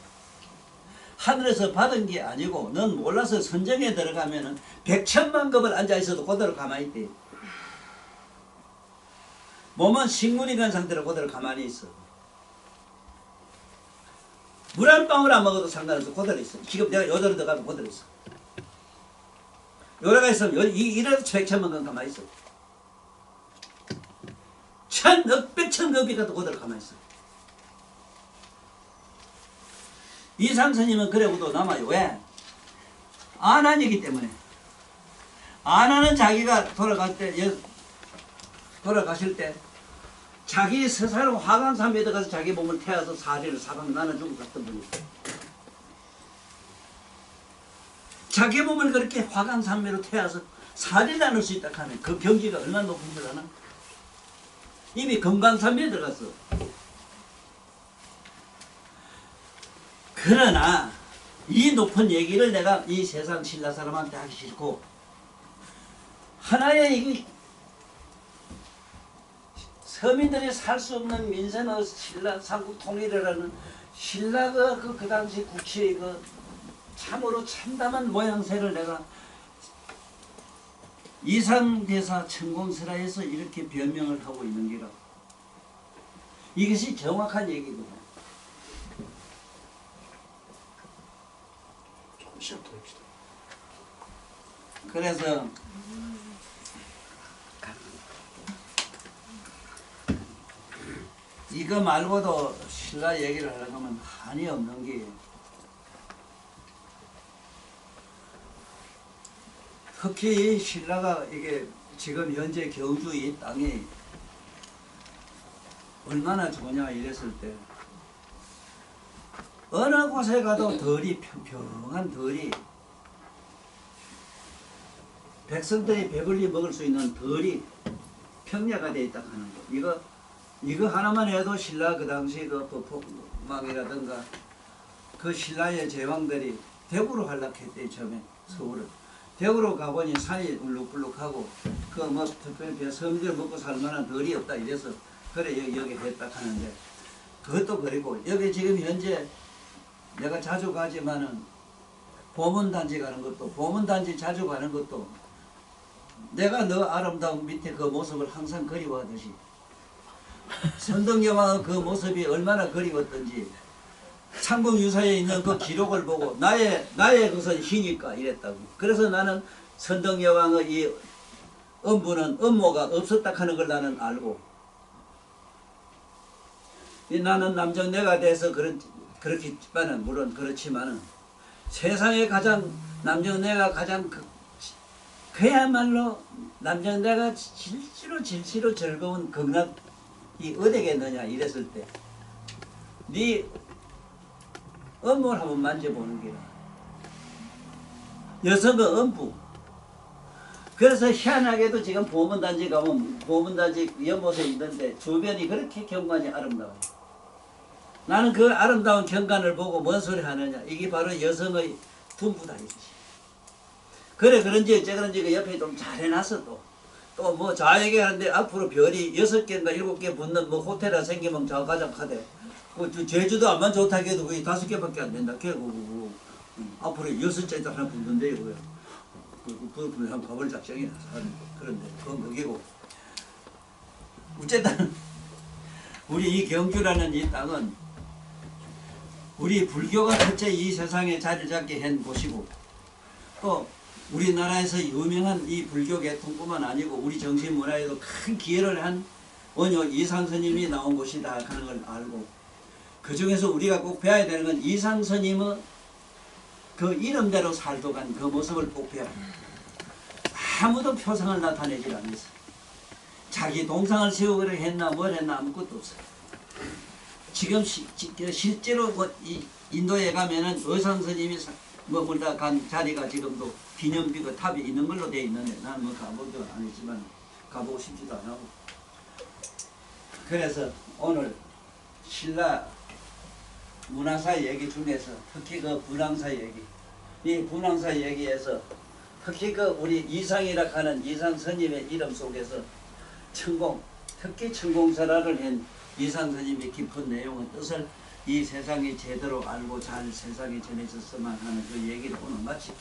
Speaker 1: 하늘에서 받은 게 아니고 넌 몰라서 선정에 들어가면은 100천만 급을 앉아있어도 그대로 가만히 있대. 몸은 식물이 된 상태로 그대로 가만히 있어. 물 한 방울 안 먹어도 상관없어. 그대로 있어. 지금 내가 여기로 들어가면 그대로 있어. 여기가 있으면 이래도 100천만 급 가만히 있어. 천억 백천 급이 가도 그대로 가만히 있어. 이상스님은 그래고도 남아요. 왜? 안한이기 때문에. 안하는 자기가 돌아가실 때 자기 스스로 화강산에 들어가서 자기 몸을 태워서 사리를 사방 나눠주고 갔던 분이에요. 자기 몸을 그렇게 화강산매로 태워서 사리를 나눌 수 있다 하면 그 경지가 얼마나 높은 줄 아나? 이미 금강산매에 들어갔어. 그러나 이 높은 얘기를 내가 이 세상 신라 사람한테 하기 싫고, 하나의 이 서민들이 살 수 없는 민생의 신라 삼국 통일이라는 신라가 그 당시 국치의 그 참으로 참담한 모양새를 내가 이상대사 천공설화에서 이렇게 변명을 하고 있는 게라. 이것이 정확한 얘기거든요.
Speaker 2: 좀 쉬었다 합시다.
Speaker 1: 그래서 이거 말고도 신라 얘기를 하려고 하면 한이 없는 게, 특히 신라가 이게 지금 현재 경주 이 땅이 얼마나 좋냐 이랬을 때 어느 곳에 가도 덜이 평평한 덜이, 백성들이 배불리 먹을 수 있는 덜이 평야가 돼 있다 하는 거. 이거 하나만 해도 신라 그 당시 그 법폭망이라든가 그 신라의 제왕들이 대구로 활락했대. 처음에 서울을 대구로 가보니 산이 울룩불룩하고 그 뭐 특별히 서민들 먹고 살 만한 덜이 없다 이래서 그래 여기 했다 하는데, 그것도 그리고 여기 지금 현재 내가 자주 가지만은 보문단지 가는 것도, 보문단지 자주 가는 것도 내가 너 아름다운 밑에 그 모습을 항상 그리워하듯이 선덕여왕의 그 모습이 얼마나 그리웠던지 삼국유사에 있는 그 기록을 보고 나의 것은 희니까 이랬다고. 그래서 나는 선덕여왕의 이 음부는 음모가 없었다 하는 걸 나는 알고, 나는 남정네가 돼서 그렇겠지만은 물론 그렇지만은 세상에 가장 남정네가 가장 그야말로 남정자가 질시로 즐거운 극락이 어디겠느냐 이랬을 때 네 업무를 한번 만져보는 게라. 여성의 엄부. 그래서 희한하게도 지금 보문단지 가면 보문단지 연못에 있는데 주변이 그렇게 경관이 아름다워요. 나는 그 아름다운 경관을 보고 뭔 소리 하느냐. 이게 바로 여성의 분부다 이거지. 그래 그런지 어째 그런지 그 옆에 좀 잘 해놨어 또. 또 뭐 자에게 하는데 앞으로 별이 6개인가 7개 붙는 뭐 호텔에 생기면 자가장하대. 그 제주도 안만 좋다고 해도 거의 5개밖에 안 된다. 걔고 앞으로 6째 하나 붙는데 그거야. 그 한번 가볼 작정이 나서 하는 그런데 그건 거기고. 어쨌든 우리 이 경주라는 이 땅은 우리 불교가 첫째 이 세상에 자리를 잡게 한 곳이고 또 우리나라에서 유명한 이 불교 계통뿐만 아니고 우리 정신문화에도 큰 기여를 한 원효 이상스님이 나온 곳이다 하는 걸 알고 그 중에서 우리가 꼭 배워야 되는 건 이상스님의 그 이름대로 살도간 그 모습을 꼭 배워야 합니다. 아무도 표상을 나타내질 않았어요. 자기 동상을 세우기로 했나 뭘 했나 아무것도 없어요. 지금 실제로 이 인도에 가면은 의상스님이 머물다 간 자리가 지금도 기념비가 탑이 있는 걸로 돼 있는데 나는 뭐 가보지도 않았지만 가보고 싶지도 않고 그래서 오늘 신라 문화사 얘기 중에서 특히 그 분황사 얘기 이 분황사 얘기에서 특히 그 우리 이상이라 하는 이상 스님의 이름 속에서 천공 특히 천공설화를 한 이상 스님의 깊은 내용의 뜻을 이 세상이 제대로 알고 잘 세상에 전해졌으면 하는 그 얘기를 오늘 마치기